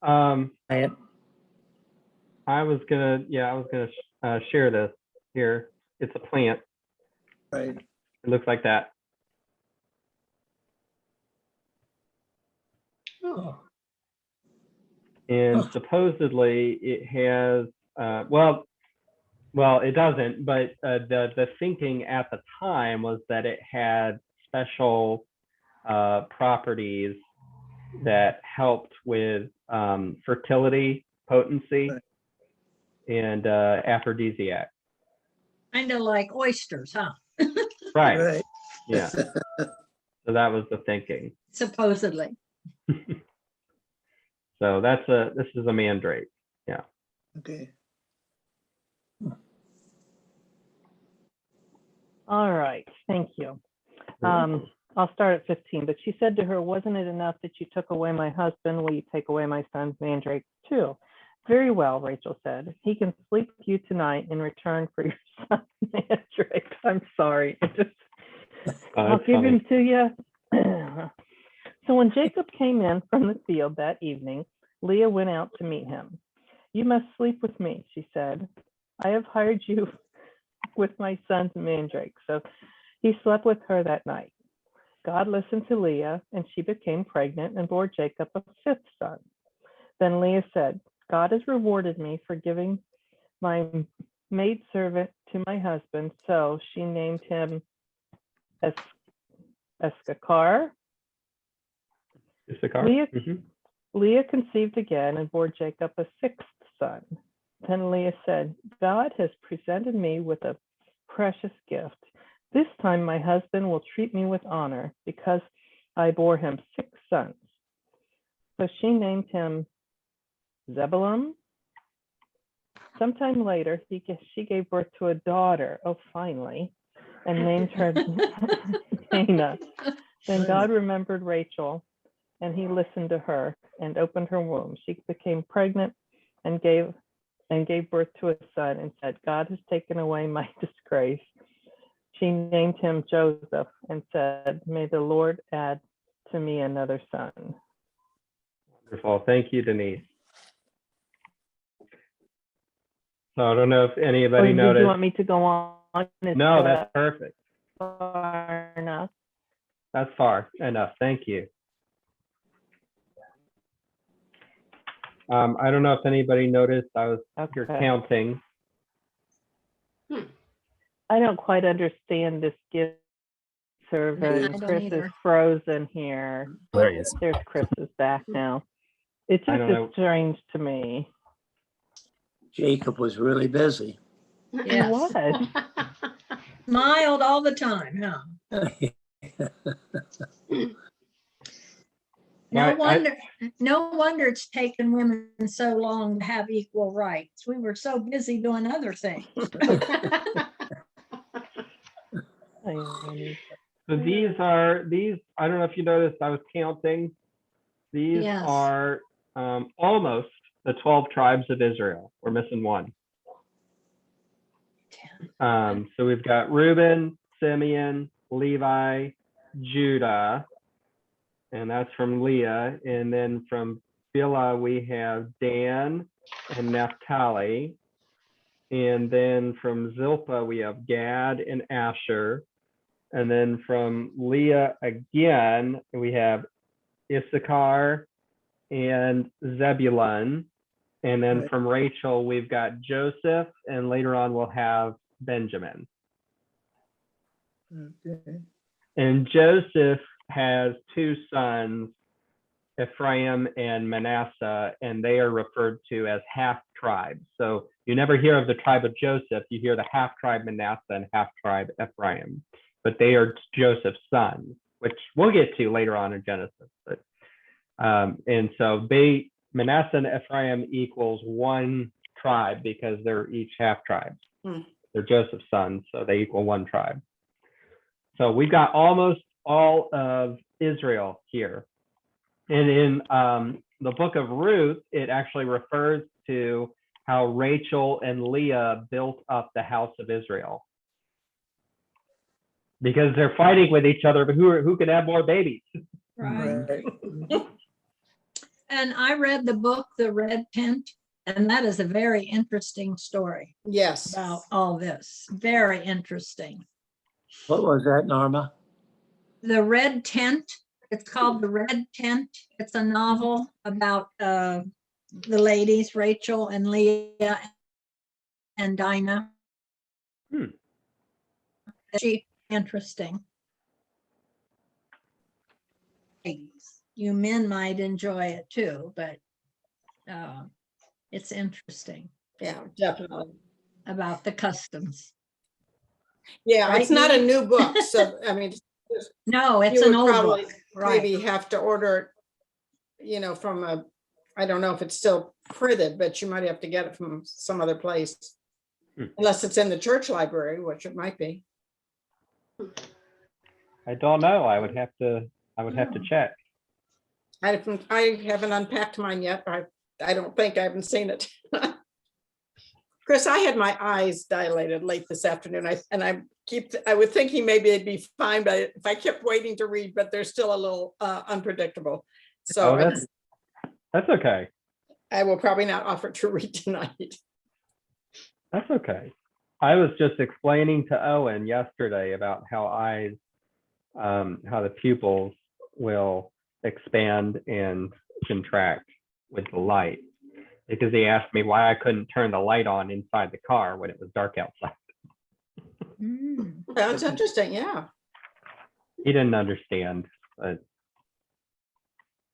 I was gonna share this here. It's a plant. Right. It looks like that. Oh, And Huh. supposedly it has, well, it doesn't, but the thinking at the time was that it had special properties that helped with fertility, potency, Right. and aphrodisiac. Kind of like oysters, huh? Right. Right. Yeah. So that was the thinking. Supposedly. So this is a mandrake. Yeah. Okay. All right, thank you. I'll start at 15. But she said to her, "Wasn't it enough that you took away my husband? Will you take away my son's mandrakes too?" "Very well," Rachel said. "He can sleep with you tonight in return for your son's mandrakes." I'm sorry. I'll That's give funny. him to you. So when Jacob came in from the field that evening, Leah went out to meet him. "You must sleep with me," she said. "I have hired you with my son's mandrake." So he slept with her that night. God listened to Leah, and she became pregnant and bore Jacob a fifth son. Then Leah said, "God has rewarded me for giving my maidservant to my husband." So she named him Issachar. Issachar? Leah, Mhm. Leah conceived again and bore Jacob a sixth son. Then Leah said, "God has presented me with a precious gift. This time my husband will treat me with honor because I bore him six sons." So she named him Zebulun. Sometime later, she gave birth to a daughter, oh, finally, and named her Dinah. Then God remembered Rachel, and he listened to her and opened her womb. She became pregnant and gave birth to a son and said, "God has taken away my disgrace." She named him Joseph and said, "May the Lord add to me another son." Wonderful. Thank you, Denise. So I don't know if anybody Did noticed. you want me to go on? No, that's perfect. far enough. That's far enough. Thank you. I don't know if anybody noticed. I was here Okay. counting. I don't quite understand this gift service. I don't Chris is either. frozen here. Oh, there he is. There's Chris is back now. It I just don't is know. strange to me. Jacob was really busy. He Yes. was. Smiled all the time, huh? I- No wonder it's taken women so long to have equal rights. We were so busy doing other things. So these, I don't know if you noticed, I was counting. These Yes. are almost the 12 tribes of Israel. We're missing one. So we've got Reuben, Simeon, Levi, Judah, and that's from Leah. And then from Bilhah, we have Dan and Naphtali. And then from Zilpah, we have Gad and Asher. And then from Leah again, we have Issachar and Zebulun. And then Right. from Rachel, we've got Joseph, and later on we'll have Benjamin. Okay. And Joseph has two sons, Ephraim and Manasseh, and they are referred to as half tribes. So you never hear of the tribe of Joseph, you hear the half tribe Manasseh and half tribe Ephraim, but they are Joseph's sons, which we'll get to later on in Genesis. But and so Manasseh and Ephraim equals one tribe because they're each half tribes. They're Joseph's sons, so they equal one tribe. So we've got almost all of Israel here. And in the book of Ruth, it actually refers to how Rachel and Leah built up the house of Israel. Because they're fighting with each other, but who can have more babies? Right. Right. And I read the book, The Red Tent, and that is a very interesting story Yes. about all this. Very interesting. What was that, Norma? The Red Tent, it's called The Red Tent. It's a novel about the ladies, Rachel and Leah and Dinah. She interesting. You men might enjoy it too, but it's interesting Yeah, definitely. about the customs. Yeah, Right, it's not a Leah? new book, so I mean, No, it's you an would old probably book, right? maybe have to order it, from I don't know if it's still printed, but you might have to get it from some other place. Unless it's in the church library, which it might be. I don't know. I would have to check. I haven't unpacked mine yet. I don't think, I haven't seen it. Chris, I had my eyes dilated late this afternoon. I would think maybe it'd be fine, but if I kept waiting to read, but they're still a little unpredictable. So That's okay. I will probably not offer to read tonight. That's okay. I was just explaining to Owen yesterday about how how the pupils will expand and contract with the light, because he asked me why I couldn't turn the light on inside the car when it was dark outside. That's interesting. Yeah. He didn't understand, but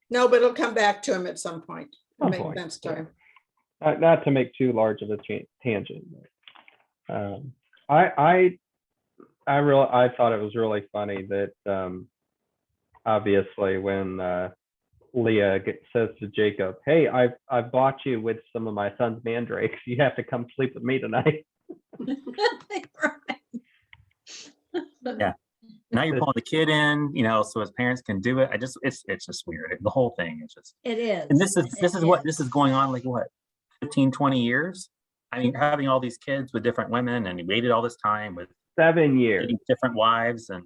No, but it'll come back to him at some point. Some Make point, sense to him. not to make too large of a tangent. I thought it was really funny that obviously when Leah says to Jacob, "Hey, I've bought you with some of my son's mandrakes. You have to come sleep with me tonight." Yeah. Now you're pulling the kid in, so his parents can do it. It's just weird. The whole thing is just. It is. And this is going on like what, 15, 20 years? I mean, having all these kids with different women, and he waited all this time with 7 years. different wives, and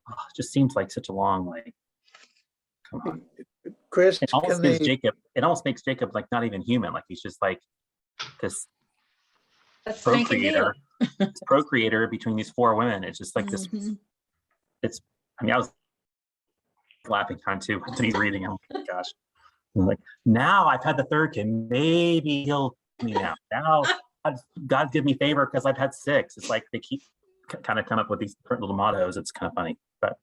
it just seems like such a long, come on. Chris, It almost makes Jacob like not even human. Like he's just like this procreator between these 4 women. It's just like this. I was laughing kind too when he's reading. Oh my gosh. I'm like, now I've had the 3rd kid, maybe he'll me now. Now God give me favor because I've had 6. It's like they keep kind of come up with these different little mottos. It's kind of funny, but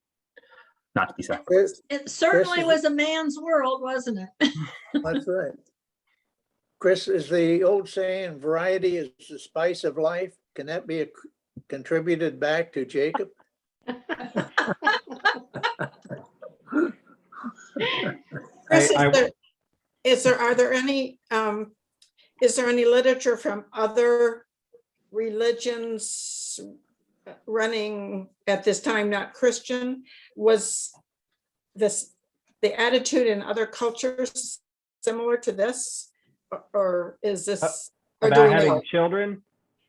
not to be sacrificed. It certainly was a man's world, wasn't it? That's right. Chris, is the old saying, variety is the spice of life? Can that be contributed back to Jacob? Chris, is there any literature from other religions running at this time, not Christian? Was the attitude in other cultures similar to this, or is this about having children?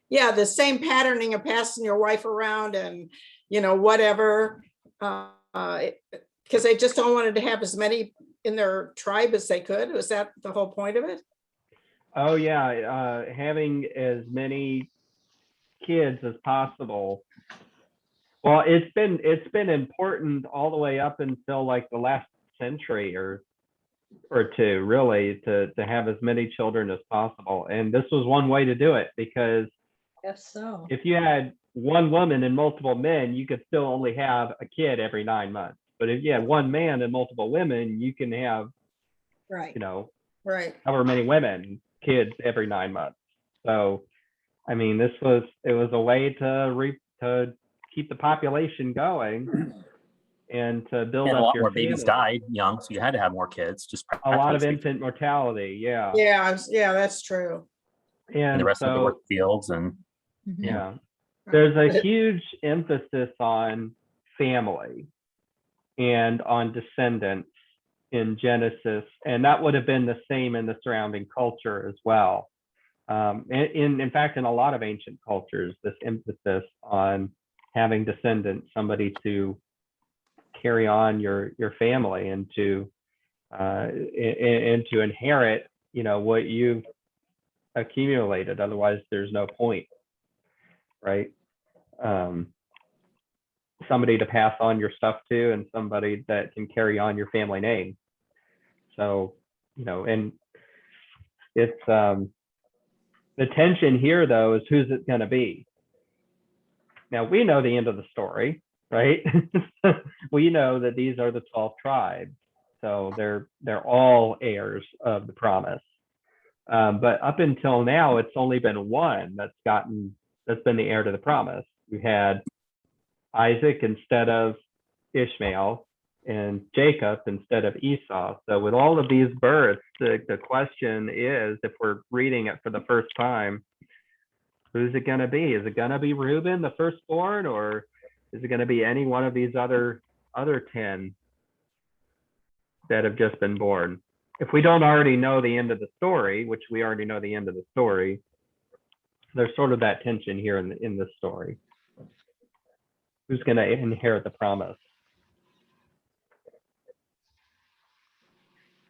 Yeah, the same patterning of passing your wife around and whatever, because they just all wanted to have as many in their tribe as they could. Was that the whole point of it? Oh yeah, having as many kids as possible. Well, it's been important all the way up until like the last century or two, really, to have as many children as possible. And this was one way to do it, because if you had one woman and multiple men, you could still only have a kid every 9 months. But if you had one man and multiple women, you can have, however many women, kids every 9 months. So, I mean, it was a way to keep the population going. and to build And a up lot your more babies family. died young, so you had to have more kids. Just A lot of practically speaking. infant mortality, yeah. Yeah, that's true. And the And rest of the so, work fields and yeah, there's a huge emphasis on family and on descendants in Genesis, and that would have been the same in the surrounding culture as well. In fact, in a lot of ancient cultures, this emphasis on having descendants, somebody to carry on your family and to inherit, what you've accumulated. Otherwise, there's no point, right? Somebody to pass on your stuff to, and somebody that can carry on your family name. So, and it's the tension here, though, is who's it going to be? Now, we know the end of the story, right? We know that these are the 12 tribes. So they're all heirs of the promise. But up until now, it's only been one that's been the heir to the promise. We had Isaac instead of Ishmael, and Jacob instead of Esau. So with all of these births, the question is, if we're reading it for the first time, who's it going to be? Is it going to be Reuben, the firstborn, or is it going to be any one of these other 10 that have just been born? If we don't already know the end of the story, which we already know the end of the story, there's sort of that tension here in this story. Who's going to inherit the promise?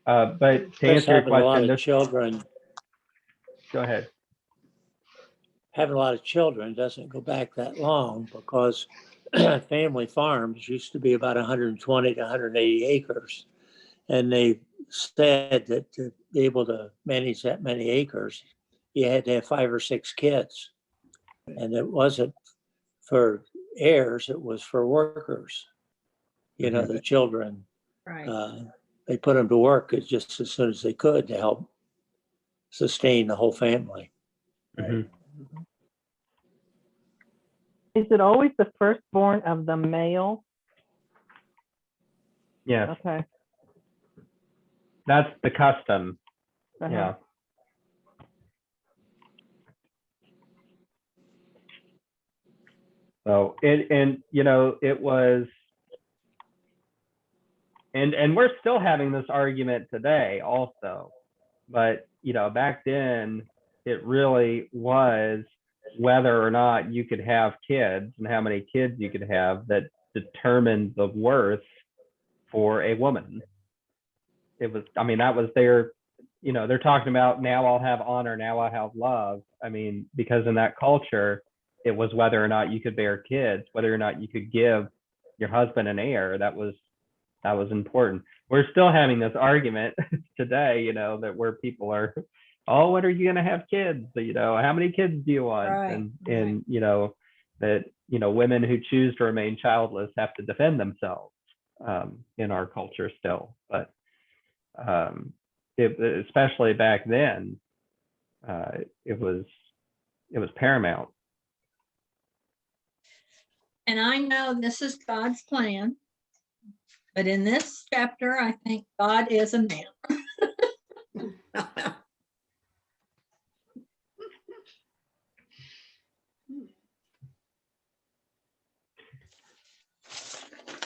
But to Chris, answer your having a lot question, of children, go ahead. having a lot of children doesn't go back that long, because family farms used to be about 120 to 180 acres. And they said that to be able to manage that many acres, you had to have 5 or 6 kids. And it wasn't for heirs, it was for workers. The children, Right. they put them to work just as soon as they could to help sustain the whole family. Mhm. Is it always the firstborn of the male? Yes, Okay. that's the custom. Uh-huh. Yeah. So it was, and we're still having this argument today also, but back then it really was whether or not you could have kids and how many kids you could have that determined the worth for a woman. It was, that was their, they're talking about, now I'll have honor, now I'll have love. Because in that culture, it was whether or not you could bear kids, whether or not you could give your husband an heir. That was important. We're still having this argument today, that where people are, oh, when are you going to have kids? How many kids do you want? Right, And that, women who choose to remain childless have to defend themselves in our culture still. But especially back then, it was paramount. And I know this is God's plan, but in this chapter, I think God is a man.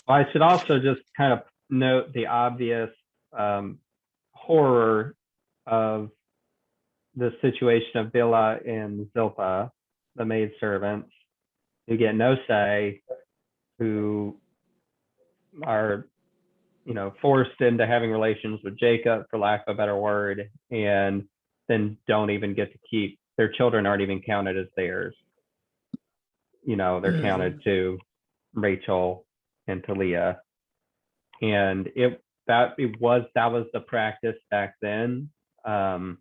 I should also just kind of note the obvious horror of the situation of Bilhah and Zilpah, the maidservants, who get no say, who are, forced into having relations with Jacob, for lack of a better word, and then don't even get to keep their children, aren't even counted as theirs. They're counted to Rachel and to Leah. And that was the practice back then. The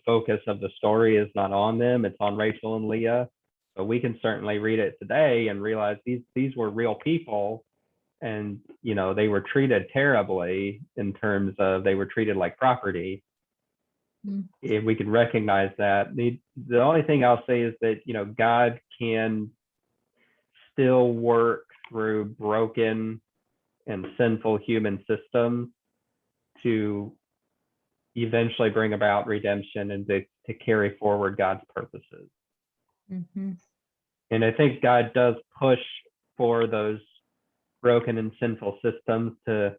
focus of the story is not on them, it's on Rachel and Leah. But we can certainly read it today and realize these were real people, and they were treated terribly in terms of they were treated like property. If we can recognize that, the only thing I'll say is that God can still work through broken and sinful human systems to eventually bring about redemption and to carry forward God's purposes. Mhm. And I think God does push for those broken and sinful systems to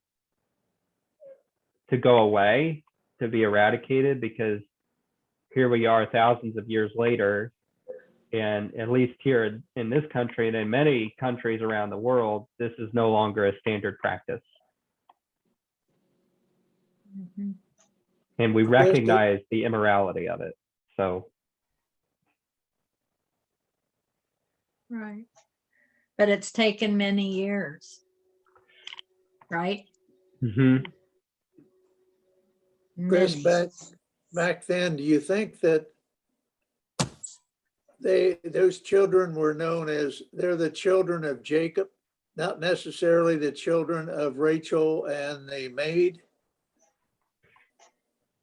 go away, to be eradicated, because here we are thousands of years later, and at least here in this country and in many countries around the world, this is no longer a standard practice. Mhm. And we Christy? recognize the immorality of it. So, Right. But it's taken many years, right? Chris, Many. back then, do you think that those children were known as, they're the children of Jacob, not necessarily the children of Rachel and the maid?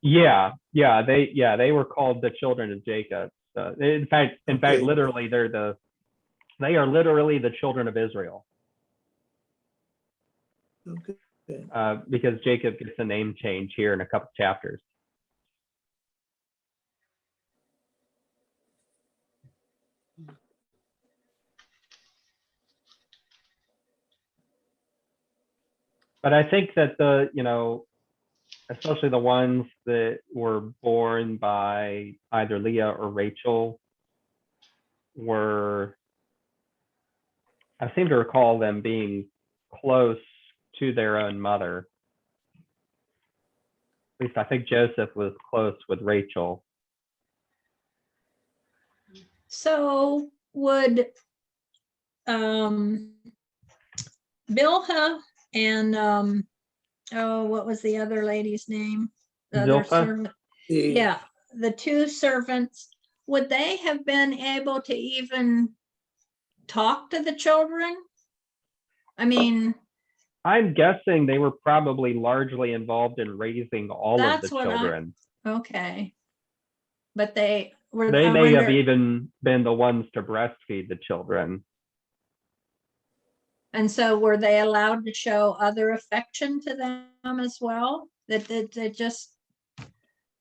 they were called the children of Jacob. In fact, Okay. literally, they are literally the children of Israel, Okay. because Jacob gets a name change here in a couple chapters. But I think that especially the ones that were born by either Leah or Rachel I seem to recall them being close to their own mother. At least I think Joseph was close with Rachel. So would Bilhah and what was the other lady's name? The other Zilpah? servant. The- Yeah, the two servants, would they have been able to even talk to the children? I mean, I'm guessing they were probably largely involved in raising all of That's the what children. okay. But they were, They I may have wonder- even been the ones to breastfeed the children. And so were they allowed to show other affection to them as well? That just,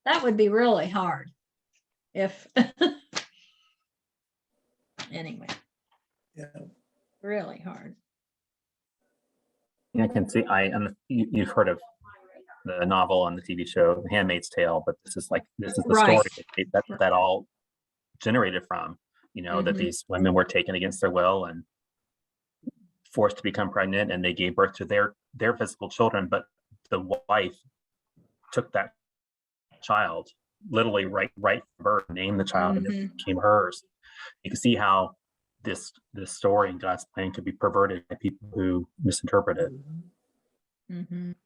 that would be really hard if, anyway, Yeah. really hard. Yeah, I can see. You've heard of the novel and the TV show The Handmaid's Tale, but this is the Right. story that all generated from. That Mhm. these women were taken against their will and forced to become pregnant, and they gave birth to their physical children, but the wife took that child literally right from birth, named the child, and it became hers. You can see how this story and God's plan could be perverted by people who misinterpret it. Mhm.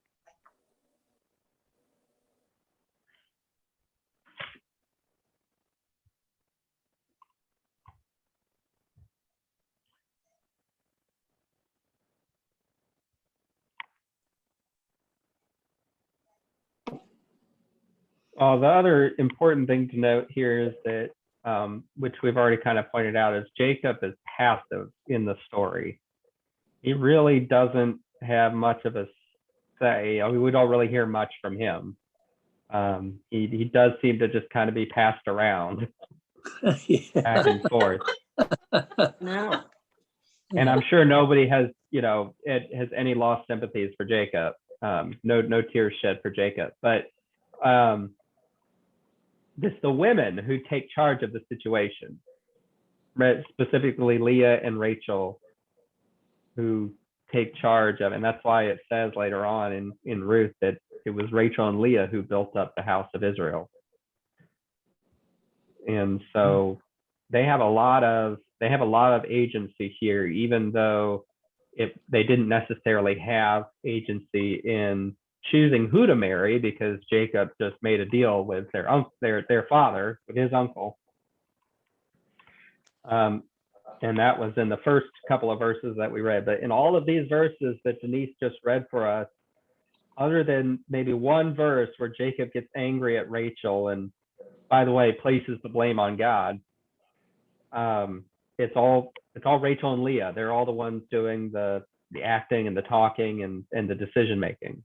The other important thing to note here is that, which we've already kind of pointed out, is Jacob is passive in the story. He really doesn't have much of a say. I mean, we don't really hear much from him. He does seem to just kind of be passed around Yeah. back and forth. No. And I'm sure nobody has any lost sympathies for Jacob. No tears shed for Jacob. But it's the women who take charge of the situation, right? Specifically Leah and Rachel, who take charge of it. And that's why it says later on in Ruth that it was Rachel and Leah who built up the house of Israel. And so they have a lot of agency here, even though they didn't necessarily have agency in choosing who to marry, because Jacob just made a deal with their father, with his uncle. And that was in the first couple of verses that we read. But in all of these verses that Denise just read for us, other than maybe one verse where Jacob gets angry at Rachel and, by the way, places the blame on God, it's all It's all Rachel and Leah. They're all the ones doing the acting and the talking and the decision making.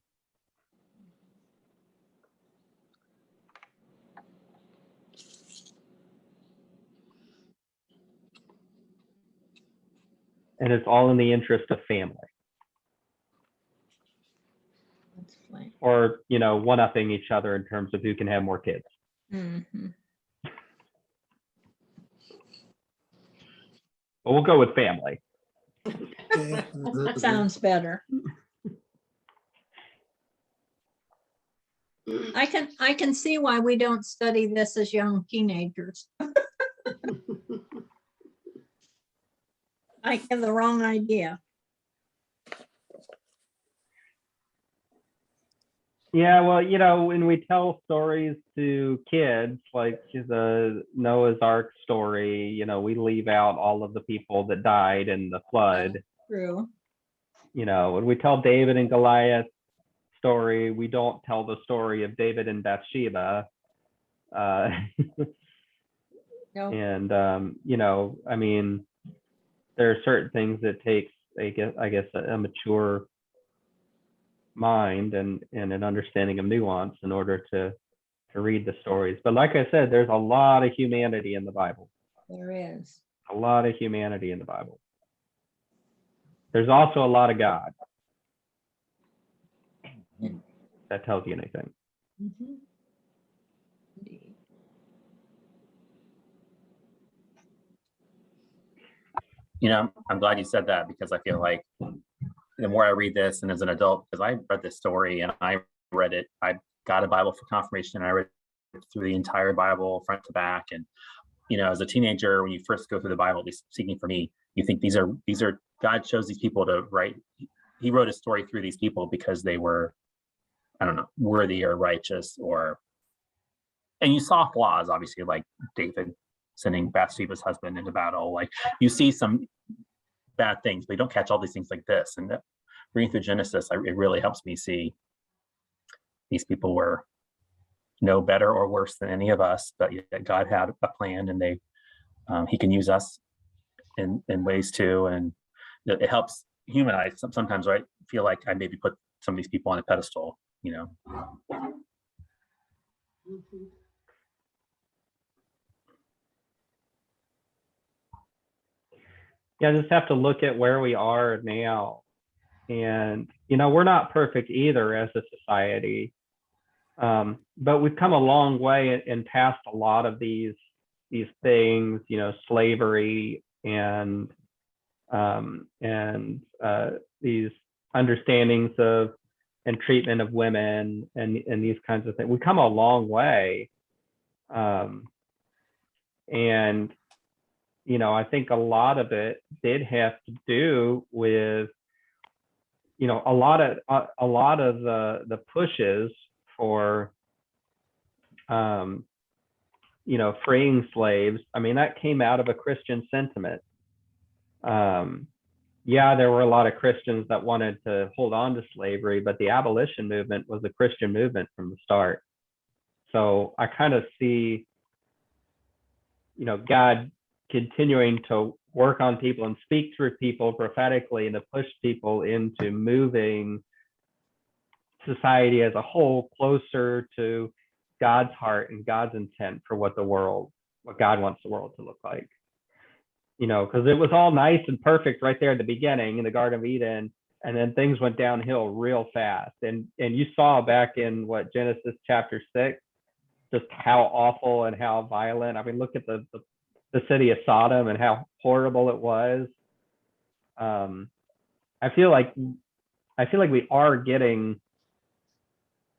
And it's all in the interest of family, That's funny. or, you know, one-upping each other in terms of who can have more kids. Mhm. But we'll go with family. Okay. That sounds better. I can see why we don't study this as young teenagers. I have the wrong idea. Yeah, well, you know, when we tell stories to kids, like the Noah's Ark story, you know, we leave out all of the people that died in the flood. True. You know, when we tell David and Goliath story, we don't tell the story of David and Bathsheba. No. And you know, I mean, there are certain things that takes, I guess, a mature mind and an understanding of nuance in order to read the stories. But like I said, there's a lot of humanity in the Bible. There is. A lot of humanity in the Bible. There's also a lot of God. If that tells you anything. Mhm. Indeed. You know, I'm glad you said that, because I feel like the more I read this, and as an adult, because I read this story and I read it, I got a Bible for confirmation, and I read it through the entire Bible front to back. And you know, as a teenager, when you first go through the Bible, at least speaking for me, you think these are God chose these people to write. He wrote a story through these people because they were, I don't know, worthy or righteous, and you saw flaws, obviously, like David sending Bathsheba's husband into battle. Like, you see some bad things, but you don't catch all these things like this. And reading through Genesis, it really helps me see these people were no better or worse than any of us, but yet God had a plan, and he can use us in ways too. And it helps humanize. Sometimes I feel like I maybe put some of these people on a pedestal, you know. Mhm. Yeah, I just have to look at where we are now. And, you know, we're not perfect either as a society. But we've come a long way and past a lot of these things, you know, slavery and these understandings of and treatment of women and these kinds of things. We've come a long way. And you know, I think a lot of it did have to do with, you know, a lot of the pushes for, you know, freeing slaves. I mean, that came out of a Christian sentiment. Yeah, there were a lot of Christians that wanted to hold on to slavery, but the abolition movement was a Christian movement from the start. So I kind of see, you know, God continuing to work on people and speak through people prophetically and to push people into moving society as a whole closer to God's heart and God's intent for what God wants the world to look like. You know, because it was all nice and perfect right there at the beginning in the Garden of Eden, and then things went downhill real fast. And you saw back in Genesis chapter 6, just how awful and how violent. I mean, look at the city of Sodom and how horrible it was. I feel like we are getting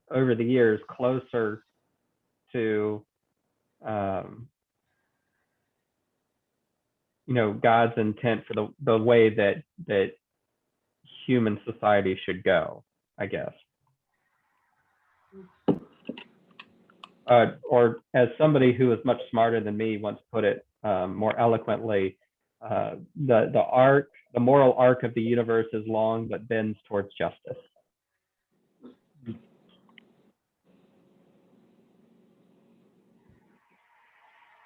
over the years closer to, you know, God's intent for the way that human society should go, I guess. Or as somebody who is much smarter than me once put it more eloquently, the moral arc of the universe is long but bends towards justice.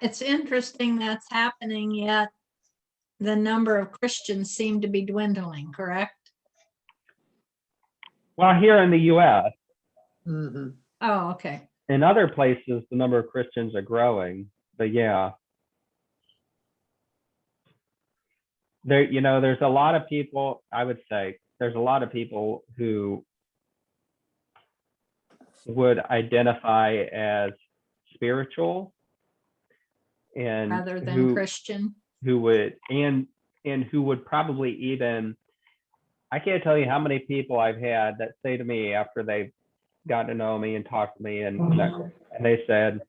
It's interesting that's happening, yet the number of Christians seem to be dwindling, correct? Well, here in the US, Mhm. Oh, okay. in other places, the number of Christians are growing, but yeah. There's a lot of people, I would say, there's a lot of people who would identify as spiritual and Rather than Christian. who would who would probably even, I can't tell you how many people I've had that say to me after they've got to know me and talked to me and they said,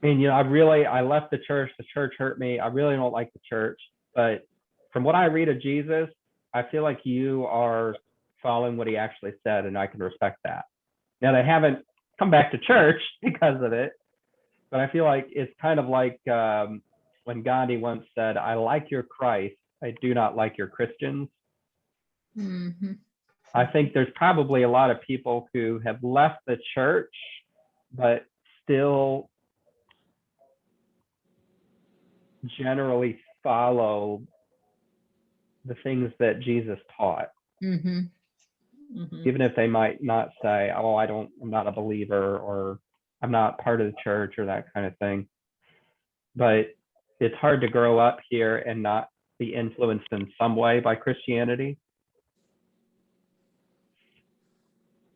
and I left the church hurt me, I really don't like the church, but from what I read of Jesus, I feel like you are following what he actually said, and I can respect that. Now, they haven't come back to church because of it, but I feel like it's kind of like when Gandhi once said, I like your Christ, I do not like your Christians. Mm-hmm. I think there's probably a lot of people who have left the church, but still generally follow the things that Jesus taught. Mm-hmm. Mm-hmm. Even if they might not say, oh, I'm not a believer, or I'm not part of the church, or that kind of thing. But it's hard to grow up here and not be influenced in some way by Christianity.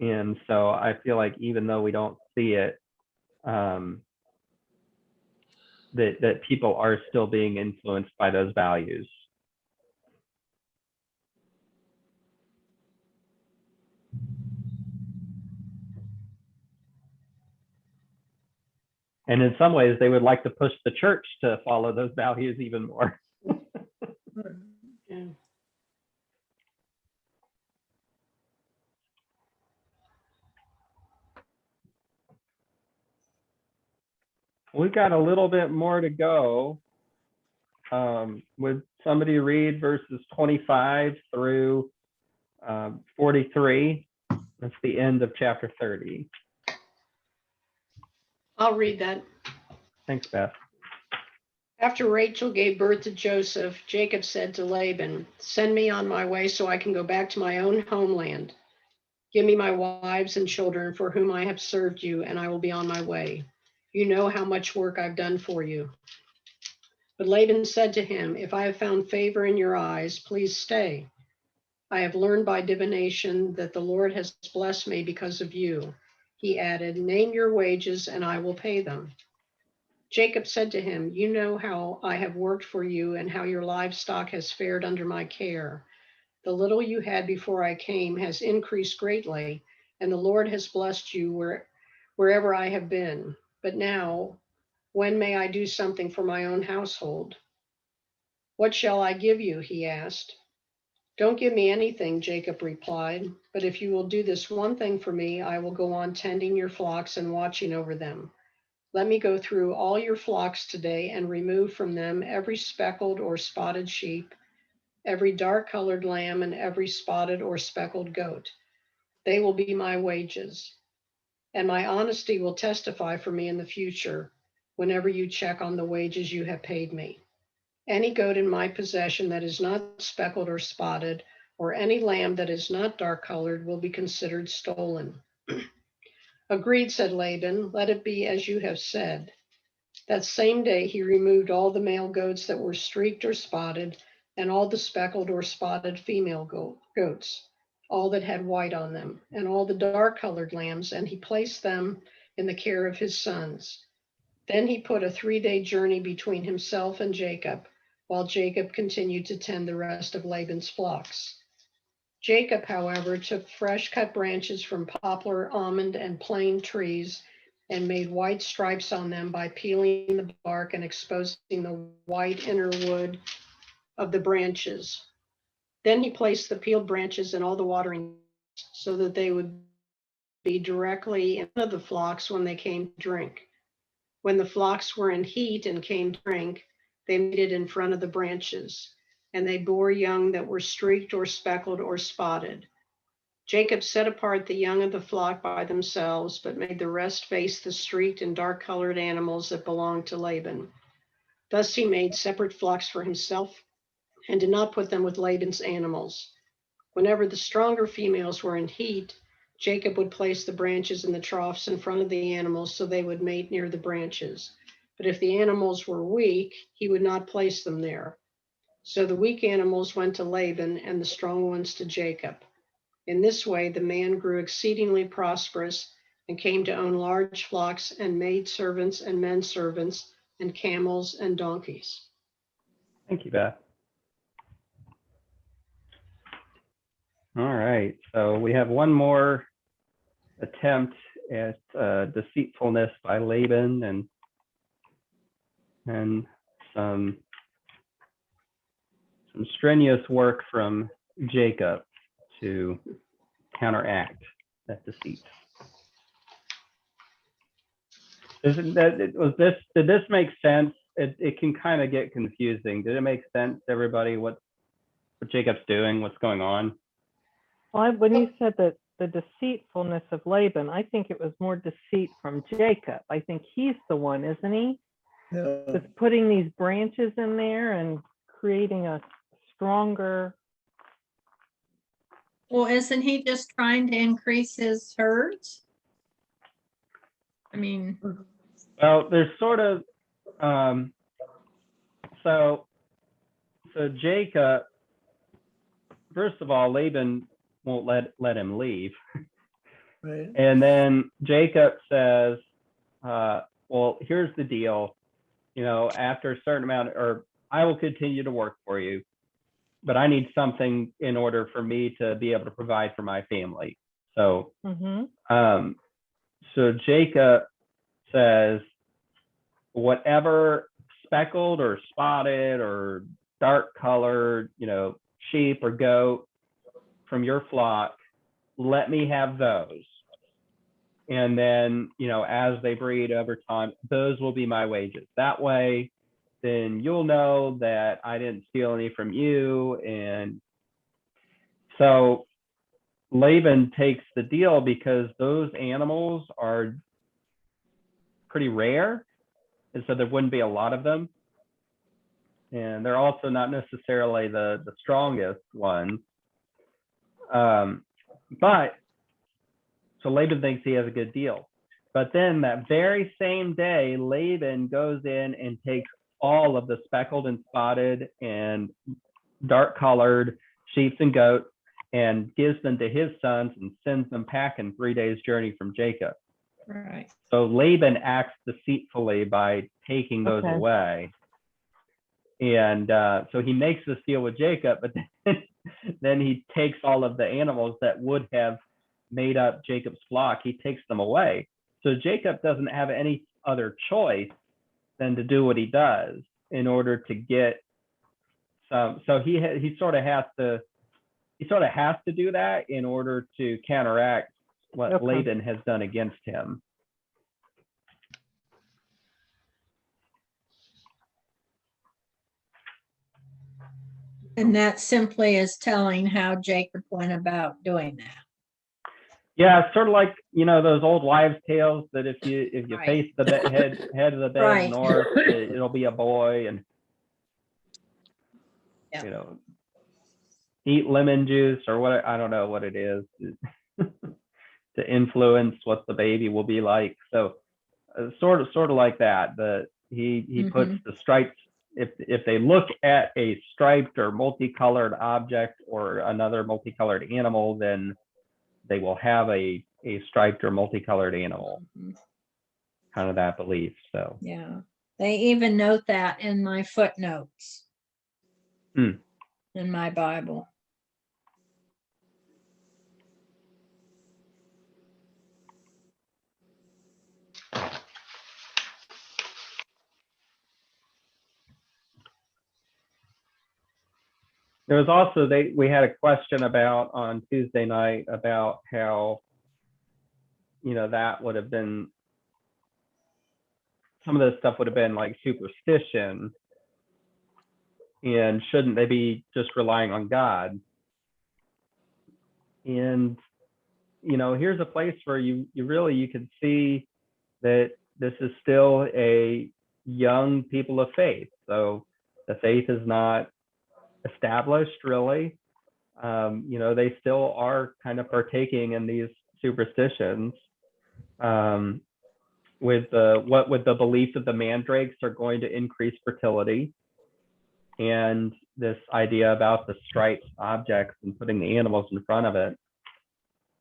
And so I feel like even though we don't see it, that people are still being influenced by those values. And in some ways, they would like to push the church to follow those values even more. Yeah. We've got a little bit more to go. Would somebody read verses 25 through 43? That's the end of chapter 30. I'll read that. Thanks, Beth. After Rachel gave birth to Joseph, Jacob said to Laban, "Send me on my way so I can go back to my own homeland. Give me my wives and children for whom I have served you, and I will be on my way. You know how much work I've done for you." But Laban said to him, "If I have found favor in your eyes, please stay. I have learned by divination that the Lord has blessed me because of you." He added, "Name your wages and I will pay them." Jacob said to him, "You know how I have worked for you and how your livestock has fared under my care. The little you had before I came has increased greatly, and the Lord has blessed you wherever I have been. But now, when may I do something for my own household?" "What shall I give you?" he asked. "Don't give me anything," Jacob replied, "but if you will do this one thing for me, I will go on tending your flocks and watching over them. Let me go through all your flocks today and remove from them every speckled or spotted sheep, every dark-colored lamb, and every spotted or speckled goat. They will be my wages, and my honesty will testify for me in the future whenever you check on the wages you have paid me. Any goat in my possession that is not speckled or spotted, or any lamb that is not dark-colored will be considered stolen." "Agreed," said Laban. "Let it be as you have said." That same day he removed all the male goats that were streaked or spotted, and all the speckled or spotted female goats, all that had white on them, and all the dark-colored lambs, and he placed them in the care of his sons. Then he put a 3-day journey between himself and Jacob, while Jacob continued to tend the rest of Laban's flocks. Jacob, however, took fresh cut branches from poplar, almond, and plane trees and made white stripes on them by peeling the bark and exposing the white inner wood of the branches. Then he placed the peeled branches in all the watering so that they would be directly in front of the flocks when they came to drink. When the flocks were in heat and came to drink, they mated in front of the branches, and they bore young that were streaked or speckled or spotted. Jacob set apart the young of the flock by themselves, but made the rest face the streaked and dark-colored animals that belonged to Laban. Thus he made separate flocks for himself and did not put them with Laban's animals. Whenever the stronger females were in heat, Jacob would place the branches in the troughs in front of the animals so they would mate near the branches. But if the animals were weak, he would not place them there. So the weak animals went to Laban and the strong ones to Jacob. In this way, the man grew exceedingly prosperous and came to own large flocks and maid servants and men servants and camels and donkeys. Thank you, Beth. All right, so we have one more attempt at deceitfulness by Laban and some strenuous work from Jacob to counteract that deceit. Did this make sense? It can kind of get confusing. Did it make sense to everybody what Jacob's doing, what's going on? Well, when you said that the deceitfulness of Laban, I think it was more deceit from Jacob. I think he's the one, isn't he? No, That's putting these branches in there and creating a stronger. Well, isn't he just trying to increase his herds? I mean, Well, there's sort of so Jacob, first of all, Laban won't let him leave. right? And then Jacob says, well, here's the deal, after a certain amount, or I will continue to work for you, but I need something in order for me to be able to provide for my family. So, so Jacob says, whatever speckled or spotted or dark colored, sheep or goat from your flock, let me have those. And then, as they breed over time, those will be my wages. That way, then you'll know that I didn't steal any from you. And so Laban takes the deal because those animals are pretty rare. And so there wouldn't be a lot of them. And they're also not necessarily the strongest ones. But so Laban thinks he has a good deal. But then that very same day, Laban goes in and takes all of the speckled and spotted and dark colored sheep and goats and gives them to his sons and sends them packing 3 days journey from Jacob. right. So Laban acts deceitfully by taking those away. And so he makes this deal with Jacob, but then he takes all of the animals that would have made up Jacob's flock, he takes them away. So Jacob doesn't have any other choice than to do what he does in order to get some. So he sort of has to do that in order to counteract what Laban has done against him. And that simply is telling how Jacob went about doing that. Yeah, it's sort of like, those old wives' tales that if you Right. face the head of the bed Right. north, it'll be a boy, and Yeah. Eat lemon juice or what, I don't know what it is to influence what the baby will be like. So sort of like that. He puts the stripes. If they look at a striped or multicolored object or another multicolored animal, then they will have a striped or multicolored animal. Kind of that belief. So yeah, they even note that in my footnotes in my Bible. there was also we had a question about on Tuesday night about how that would have been, some of this stuff would have been like superstition, and shouldn't they be just relying on God? And here's a place where you can see that this is still a young people of faith. So the faith is not established, really. They still are kind of partaking in these superstitions, with the belief that the mandrakes are going to increase fertility, and this idea about the striped objects and putting the animals in front of it.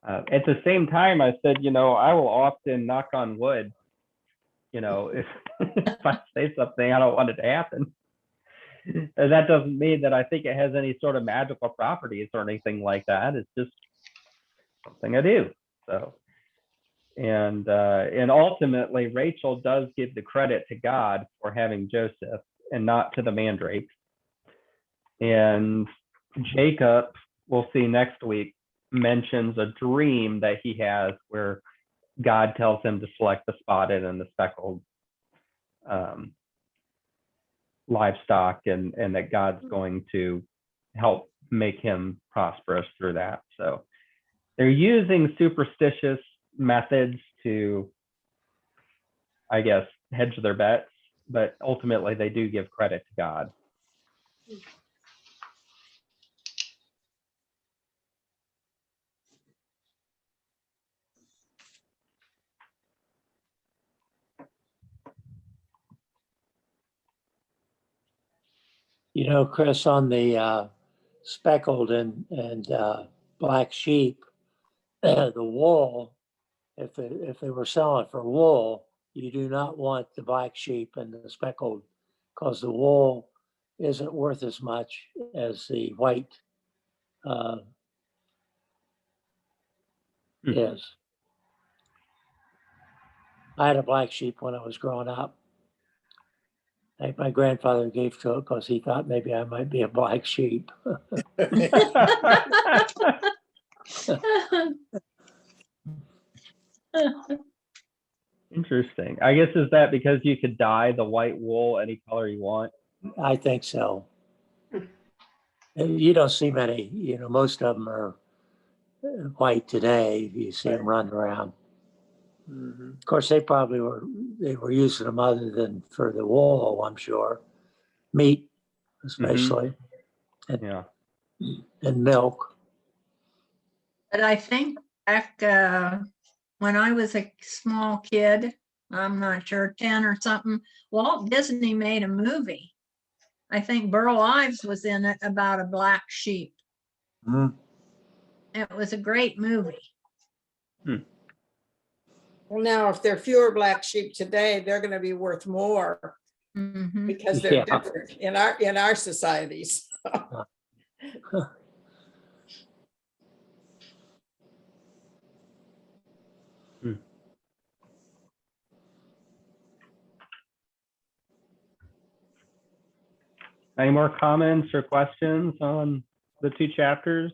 At the same time, I said, I will often knock on wood, if, if I say something, I don't want it to happen. And that doesn't mean that I think it has any sort of magical properties or anything like that. It's just something I do. So, and ultimately, Rachel does give the credit to God for having Joseph and not to the mandrakes. And Jacob, we'll see next week, mentions a dream that he has where God tells him to select the spotted and the speckled livestock, and that God's going to help make him prosperous through that. So they're using superstitious methods to, I guess, hedge their bets, but ultimately they do give credit to God. Chris, on the speckled and black sheep, the wool, if they were selling for wool, you do not want the black sheep and the speckled, because the wool isn't worth as much as the white is. I had a black sheep when I was growing up. I think my grandfather gave to it because he thought maybe I might be a black sheep. Interesting. I guess, is that because you could dye the white wool any color you want? I think so. You don't see many, most of them are white today. You see them running around. Mhm. Of course, they were using them other than for the wool, I'm sure. Meat, especially, Yeah. and milk. But I think back when I was a small kid, I'm not sure, 10 or something, Walt Disney made a movie. I think Burl Ives was in it about a black sheep. Mm. It was a great movie. Well, now, if there are fewer black sheep today, they're going to be worth more Mhm. because they're Yeah. different in our societies. Any more comments or questions on the 2 chapters?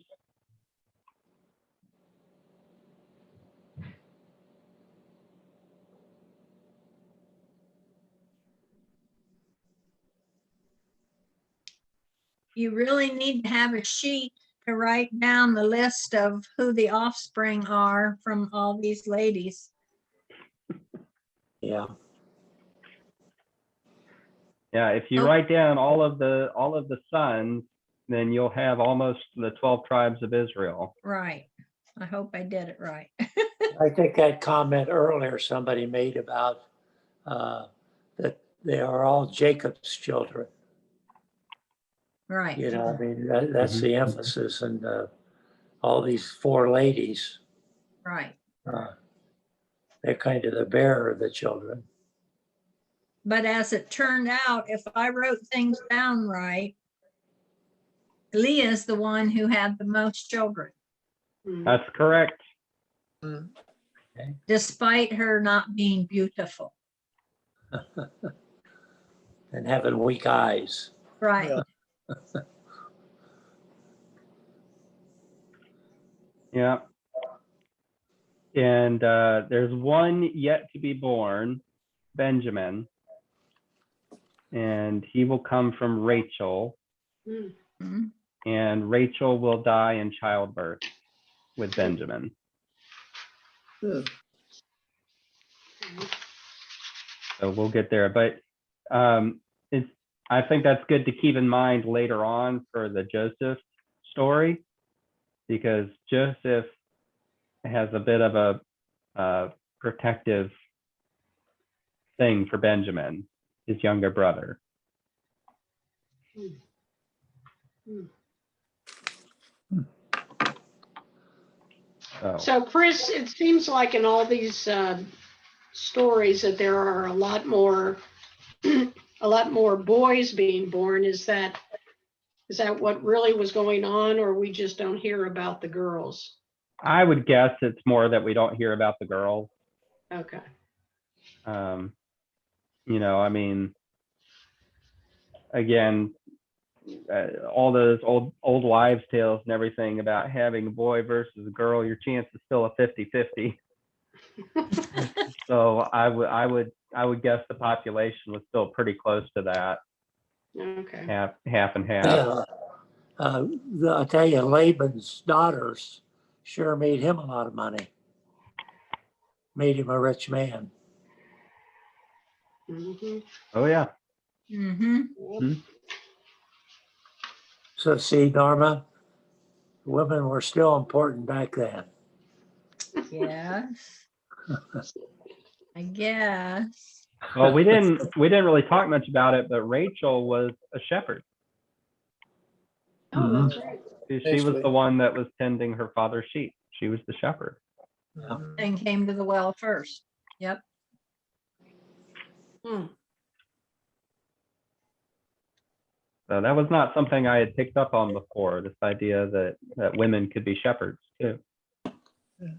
You really need to have a sheet to write down the list of who the offspring are from all these ladies. Yeah. Yeah, if you Oh. write down all of the sons, then you'll have almost the 12 tribes of Israel. Right. I hope I did it right. I think that comment earlier somebody made about that they are all Jacob's children. Right. I mean, that's Mhm. the emphasis. And all these 4 ladies, Right. they're kind of the bearer of the children. But as it turned out, if I wrote things down right, Leah's the one who had the most children, That's correct. Mm. despite her not being beautiful. And having weak eyes. Right. Yeah. Yeah. And there's one yet to be born, Benjamin, and he will come from Rachel, Mhm. and Rachel will die in childbirth with Benjamin. Hmm. So we'll get there. But it's I think that's good to keep in mind later on for the Joseph story, because Joseph has a bit of a protective thing for Benjamin, his younger brother. So Chris, it seems like in all these stories that there are a lot more boys being born. Is that what really was going on, or we just don't hear about the girls? I would guess it's more that we don't hear about the girls. Okay. You know, I mean, again, all those old wives' tales and everything about having a boy versus a girl, your chance is still a 50-50. So I would guess the population was still pretty close to that, Okay. half and half. Yeah. I'll tell you, Laban's daughters sure made him a lot of money. Made him a rich man. Mhm. Oh yeah. Mm-hmm. So see, Norma, women were still important back then. Yes. I guess. Well, we didn't really talk much about it, but Rachel was a shepherd. Oh, that's right. She was Basically. the one that was tending her father's sheep. She was the shepherd. And came to the well first. Yep. So that was not something I had picked up on before, this idea that women could be shepherds too.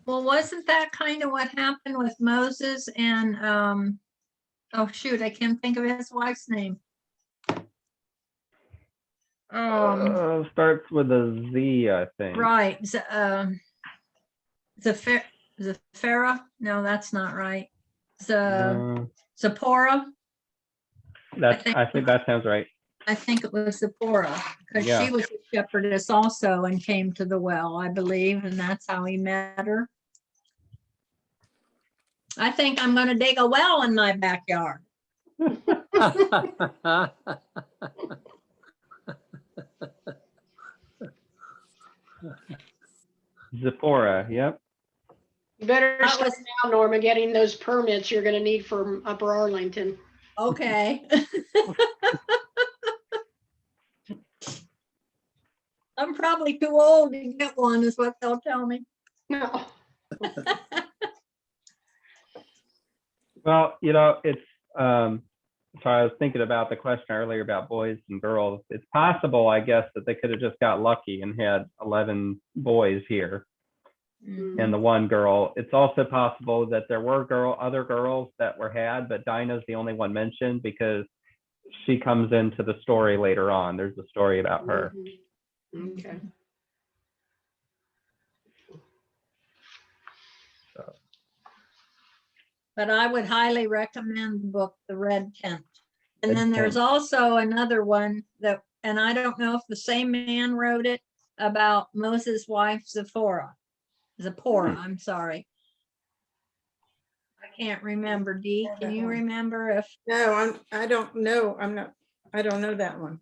Well, wasn't that kind of what happened with Moses and oh shoot, I can't think of his wife's name. Starts with a Z, I think. Right. Zephyrah? No, that's not right. Zipporah? I think that sounds right. I think it was Zipporah, because Yeah. she was a shepherdess also and came to the well, I believe, and that's how he met her. I think I'm gonna dig a well in my backyard. Zipporah, yep. You better That start was- now, Norma, getting those permits you're gonna need from Upper Arlington. Okay. I'm probably too old to get one, is what they'll tell me. No. Well, you know, it's so I was thinking about the question earlier about boys and girls. It's possible, I guess, that they could have just got lucky and had 11 boys here and the one girl. It's also possible that there were other girls that were had, but Dinah's the only one mentioned because she comes into the story later on. There's a story about her. Okay. But I would highly recommend the book, The Red Tent. And then Red there's Tent. also another one that, and I don't know if the same man wrote it, about Moses' wife Zipporah, I'm sorry. I can't remember. Dee, can you remember if? No, I don't know. I don't know that one.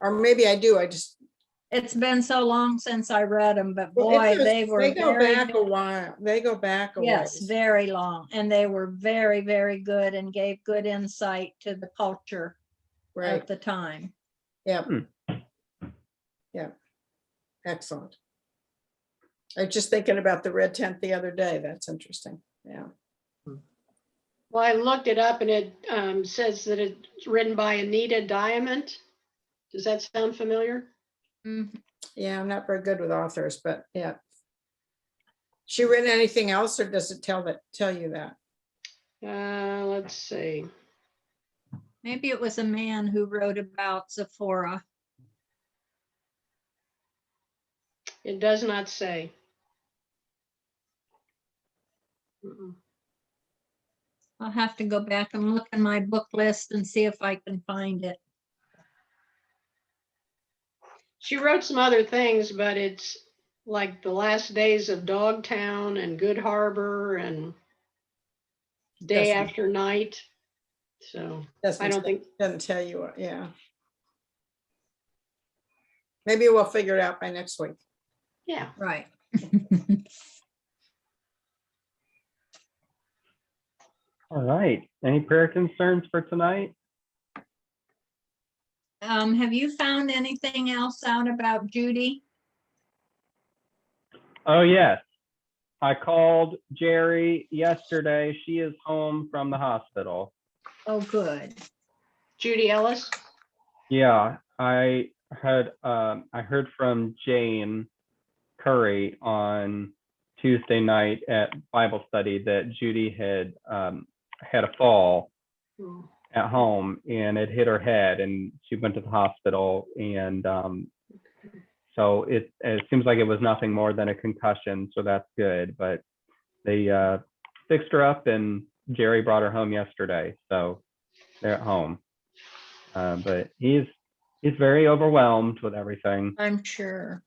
Or maybe I do. It's been so long since I read them, but Well, boy, it goes- they were They go very back a while. They go back a Yes, ways. very long. And they were very, very good and gave good insight to the culture Right. at the time. Yep. Yeah. Excellent. I was just thinking about the red tent the other day. That's interesting. Yeah. Well, I looked it up and it says that it's written by Anita Diamond. Does that sound familiar? Mhm. Yeah, I'm not very good with authors, but yeah. She written anything else, or does it tell you that? Let's see. Maybe it was a man who wrote about Zipporah. It does not say. Mm-mm. I'll have to go back and look in my book list and see if I can find it. She wrote some other things, but it's like the last days of Dogtown and Good Harbor and Day Doesn't- After Night. So Doesn't I don't tell- think, Doesn't tell you, yeah. Maybe we'll figure it out by next week. yeah. Right. All right. Any prayer concerns for tonight? Have you found anything else out about Judy? Oh, yes. I called Jerry yesterday. She is home from the hospital. Oh, good. Judy Ellis? Yeah, I heard from Jane Curry on Tuesday night at Bible study that Judy had had a fall Hmm. at home and it hit her head, and she went to the hospital, and so it seems like it was nothing more than a concussion, so that's good. But they fixed her up, and Jerry brought her home yesterday, so they're at home. But he's very overwhelmed with everything. I'm sure.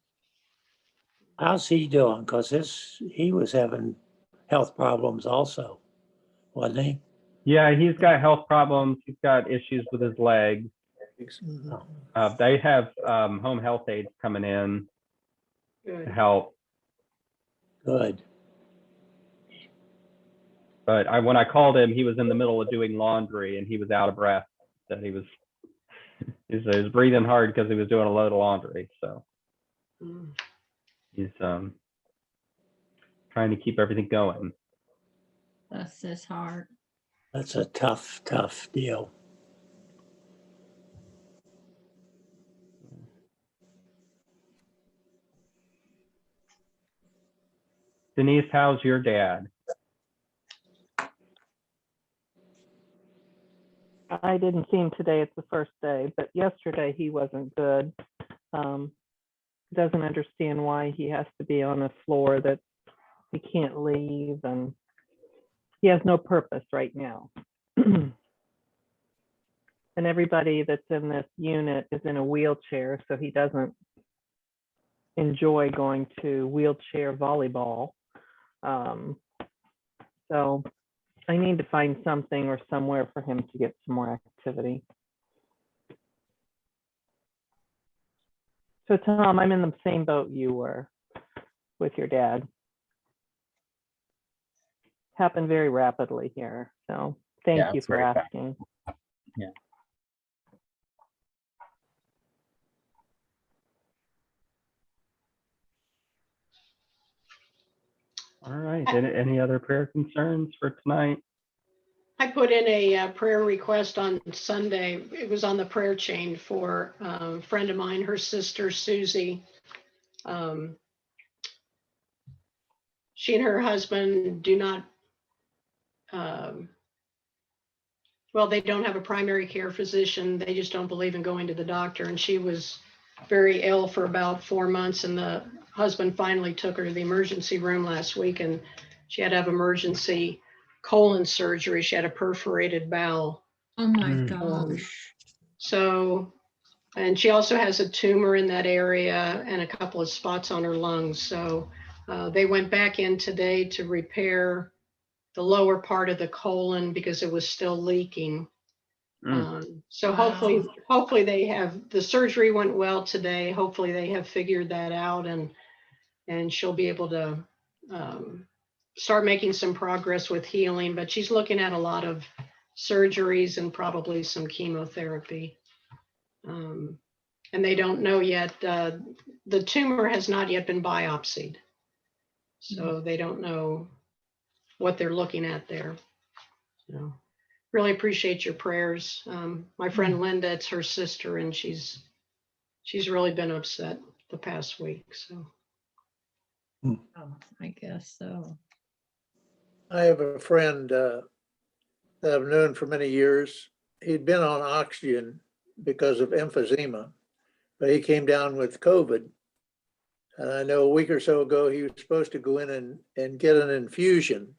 How's he doing? Because he was having health problems also, wasn't he? Yeah, he's got health problems. He's got issues with his legs. Mhm. They have home health aides coming in to Good. help. Good. But when I called him, he was in the middle of doing laundry and he was out of breath. That he was breathing hard because he was doing a load of laundry. So Mm. he's trying to keep everything going. Bless his heart. That's a tough, tough deal. Denise, how's your dad? I didn't see him today. It's the first day, but yesterday he wasn't good. Doesn't understand why he has to be on a floor that he can't leave, and he has no purpose right now. And everybody that's in this unit is in a wheelchair, so he doesn't enjoy going to wheelchair volleyball. So I need to find something or somewhere for him to get some more activity. So Tom, I'm in the same boat you were with your dad. Happened very rapidly here, so thank Yeah, you it's for very fast. asking. Yeah. All right. Any other prayer concerns for tonight? I put in a prayer request on Sunday. It was on the prayer chain for a friend of mine, her sister Susie. She and her husband do not, well, they don't have a primary care physician. They just don't believe in going to the doctor. And she was very ill for about 4 months. And the husband finally took her to the emergency room last week, and she had to have emergency colon surgery. She had a perforated bowel. Oh, my Mm. gosh. So, and she also has a tumor in that area and a couple of spots on her lungs. So they went back in today to repair the lower part of the colon because it was still leaking. So Wow. hopefully they have, the surgery went well today. Hopefully they have figured that out, and she'll be able to start making some progress with healing. But she's looking at a lot of surgeries and probably some chemotherapy. And they don't know yet. The tumor has not yet been biopsied, so they don't know what they're looking at there. So really appreciate your prayers. My friend Linda, it's her sister, and she's really been upset the past week. So Oh, I guess so. I have a friend that I've known for many years. He'd been on oxygen because of emphysema, but he came down with COVID. And I know a week or so ago, he was supposed to go in and get an infusion.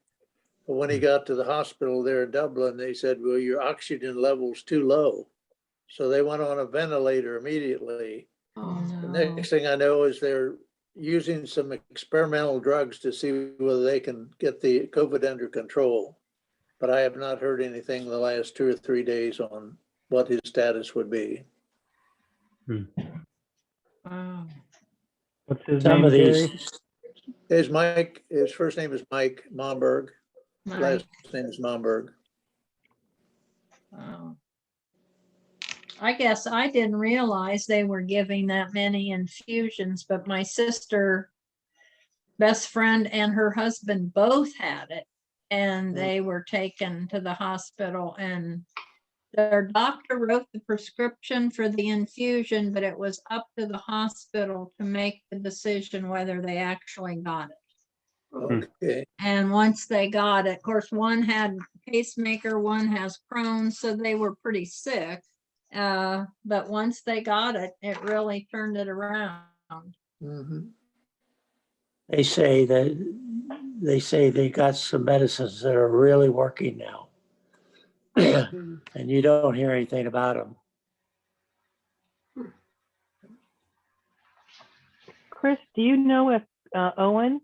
But when he got to the hospital there in Dublin, they said, well, your oxygen level's too low. So they went on a ventilator immediately. Oh, The no. next thing I know is they're using some experimental drugs to see whether they can get the COVID under control. but I have not heard anything the last 2 or 3 days on what his status would be. Wow. What's his Some name, of Gary? these, His first name is Mike Momberg, last Mike. name is Momberg. Wow. I guess I didn't realize they were giving that many infusions, but my sister, best friend, and her husband both had it. And they were taken to the hospital, and their doctor wrote the prescription for the infusion, but it was up to the hospital to make the decision whether they actually got it. Okay, And once they got it, of course, one had pacemaker, one has Crohn's, so they were pretty sick. But once they got it, it really turned it around. mhm. they say they got some medicines that are really working now. And you don't hear anything about them. Chris, do you know if Owen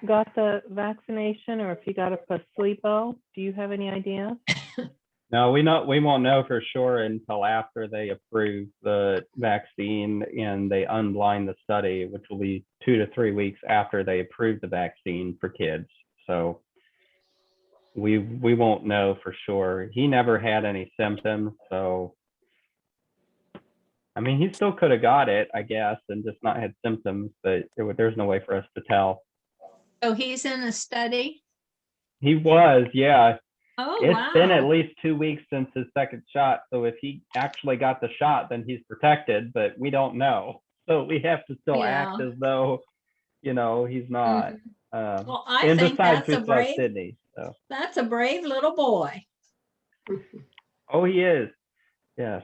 got the vaccination or if he got a placebo? Do you have any idea? No, we won't know for sure until after they approve the vaccine and they unblind the study, which will be 2 to 3 weeks after they approve the vaccine for kids. So we won't know for sure. He never had any symptoms, so I mean, he still could have got it, I guess, and just not had symptoms, but there's no way for us to tell. So he's in a study? He was, yeah. Oh, It's been at wow. least 2 weeks since his second shot. So if he actually got the shot, then he's protected, but we don't know. So we have to still act Yeah. as though, he's not. Well, I And think besides, that's a we still have brave, Sydney. So. that's a brave little boy. Oh, he is. Yes.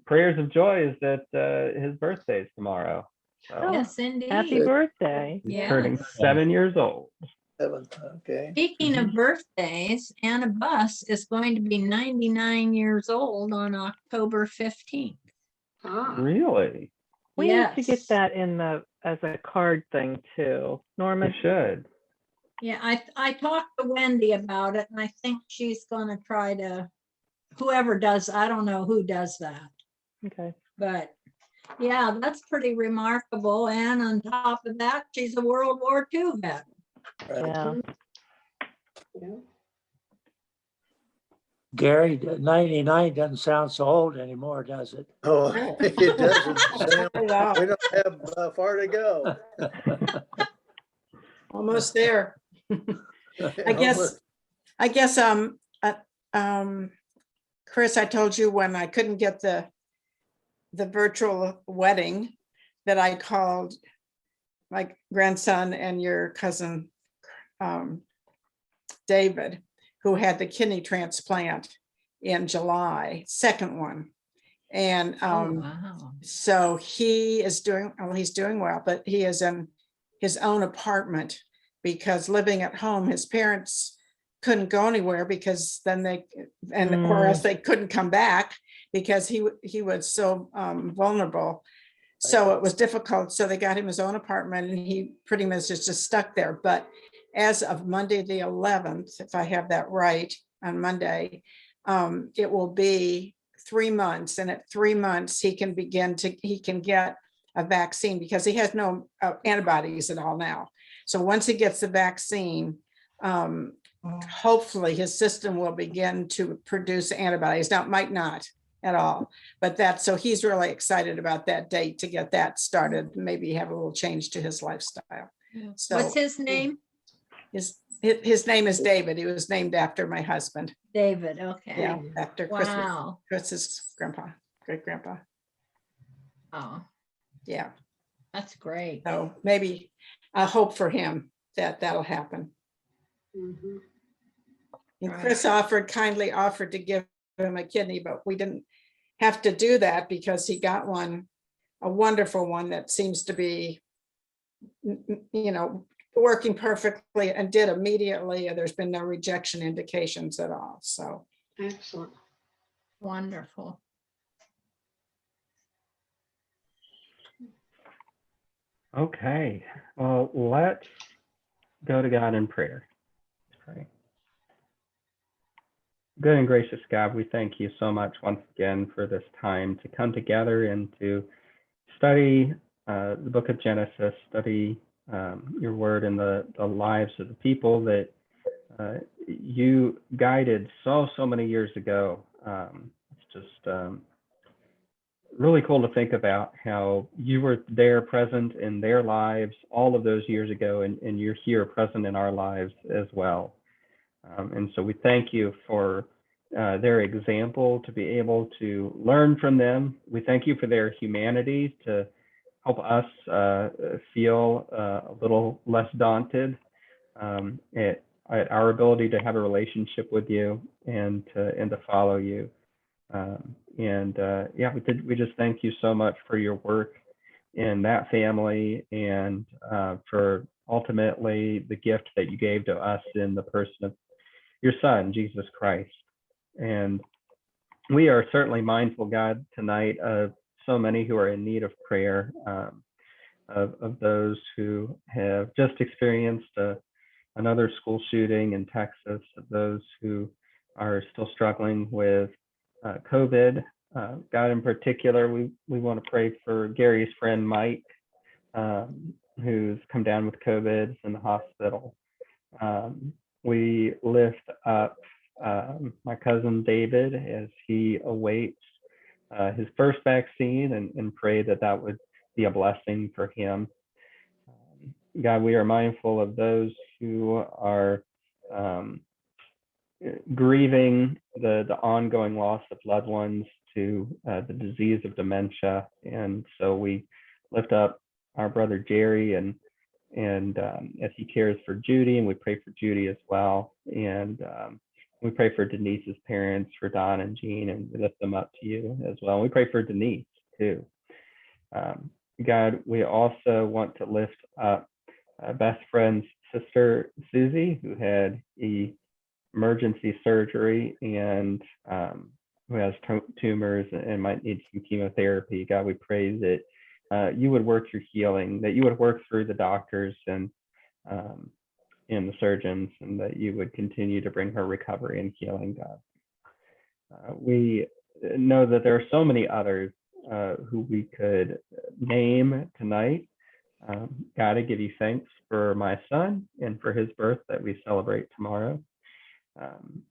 Prayers of joy is that his birthday is tomorrow. So Oh, Yes, Happy indeed. birthday. he's Yes. turning 7 years old. 7, okay. Speaking of birthdays, Anna Buss is going to be 99 years old on October 15th. Ah, Really? We need to get Yes. that in as a card thing too. We Norman, should. Yeah, I talked to Wendy about it, and I think she's gonna try to, whoever does, I don't know who does that, okay. but yeah, that's pretty remarkable. And on top of that, she's a World War II vet. Right. Yeah. yeah. Gary, 99 doesn't sound so old anymore, does it? Oh, it doesn't, Sam. Not at all. We don't have far to go. Almost there. I guess, Chris, I told you when I couldn't get the virtual wedding that I called my grandson and your cousin, David, who had the kidney transplant in July, second one. And Oh, wow. so he is doing, well, he's doing well, but he is in his own apartment because living at home, his parents couldn't go anywhere because then or else they couldn't come back because he was so vulnerable. So it was difficult. So they got him his own apartment and he pretty much is just stuck there. But as of Monday, the 11th, if I have that right, on Monday, it will be 3 months. And at 3 months, he can get a vaccine because he has no antibodies at all now. So once he gets the vaccine, hopefully his system will begin to produce antibodies. Now, it might not at all, but so he's really excited about that date to get that started, maybe have a little change to his lifestyle. So What's his name? his name is David. He was named after my husband. David, okay. Yeah, after Wow. Chris's grandpa, great grandpa. Oh, Yeah, that's great. so maybe I hope for him that that'll happen. Mhm. And Right. Chris kindly offered to give him a kidney, but we didn't have to do that because he got a wonderful one that seems to be, working perfectly and did immediately. There's been no rejection indications at all. So, Excellent. Wonderful. Okay. Well, let's go to God in prayer. Let's pray. Good and gracious God, we thank you so much once again for this time to come together and to study the book of Genesis, study your word and the lives of the people that you guided so many years ago. It's just really cool to think about how you were there present in their lives all of those years ago, and you're here present in our lives as well. And so we thank you for their example, to be able to learn from them. We thank you for their humanity to help us feel a little less daunted at our ability to have a relationship with you and to follow you. Yeah, we just thank you so much for your work in that family, and for ultimately the gift that you gave to us in the person of your son, Jesus Christ. And we are certainly mindful, God, tonight of so many who are in need of prayer, of those who have just experienced another school shooting in Texas, of those who are still struggling with COVID. God, in particular, we want to pray for Gary's friend, Mike, who's come down with COVID, is in the hospital. We lift up my cousin David as he awaits his first vaccine, and pray that would be a blessing for him. God, we are mindful of those who are grieving the ongoing loss of loved ones to the disease of dementia. And so we lift up our brother Jerry, and as he cares for Judy, and we pray for Judy as well. And we pray for Denise's parents, for Don and Jean, and we lift them up to you as well. And we pray for Denise too. God, we also want to lift up best friend's sister, Susie, who had emergency surgery and who has tumors and might need some chemotherapy. God, we pray that you would work your healing, that you would work through the doctors and the surgeons, and that you would continue to bring her recovery and healing, God. We know that there are so many others who we could name tonight. God, I give you thanks for my son and for his birth that we celebrate tomorrow.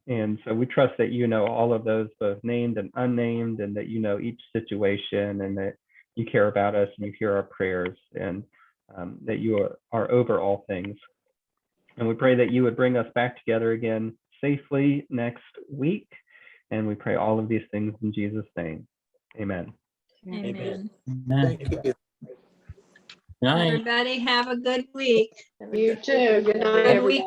And so we trust that you know all of those, both named and unnamed, and that you know each situation, and that you care about us and you hear our prayers, and that you are over all things. And we pray that you would bring us back together again safely next week. And we pray all of these things in Jesus' name. Amen. Amen. Thank you. Night. Everybody have a good week. You too. Good night, Good everybody. week.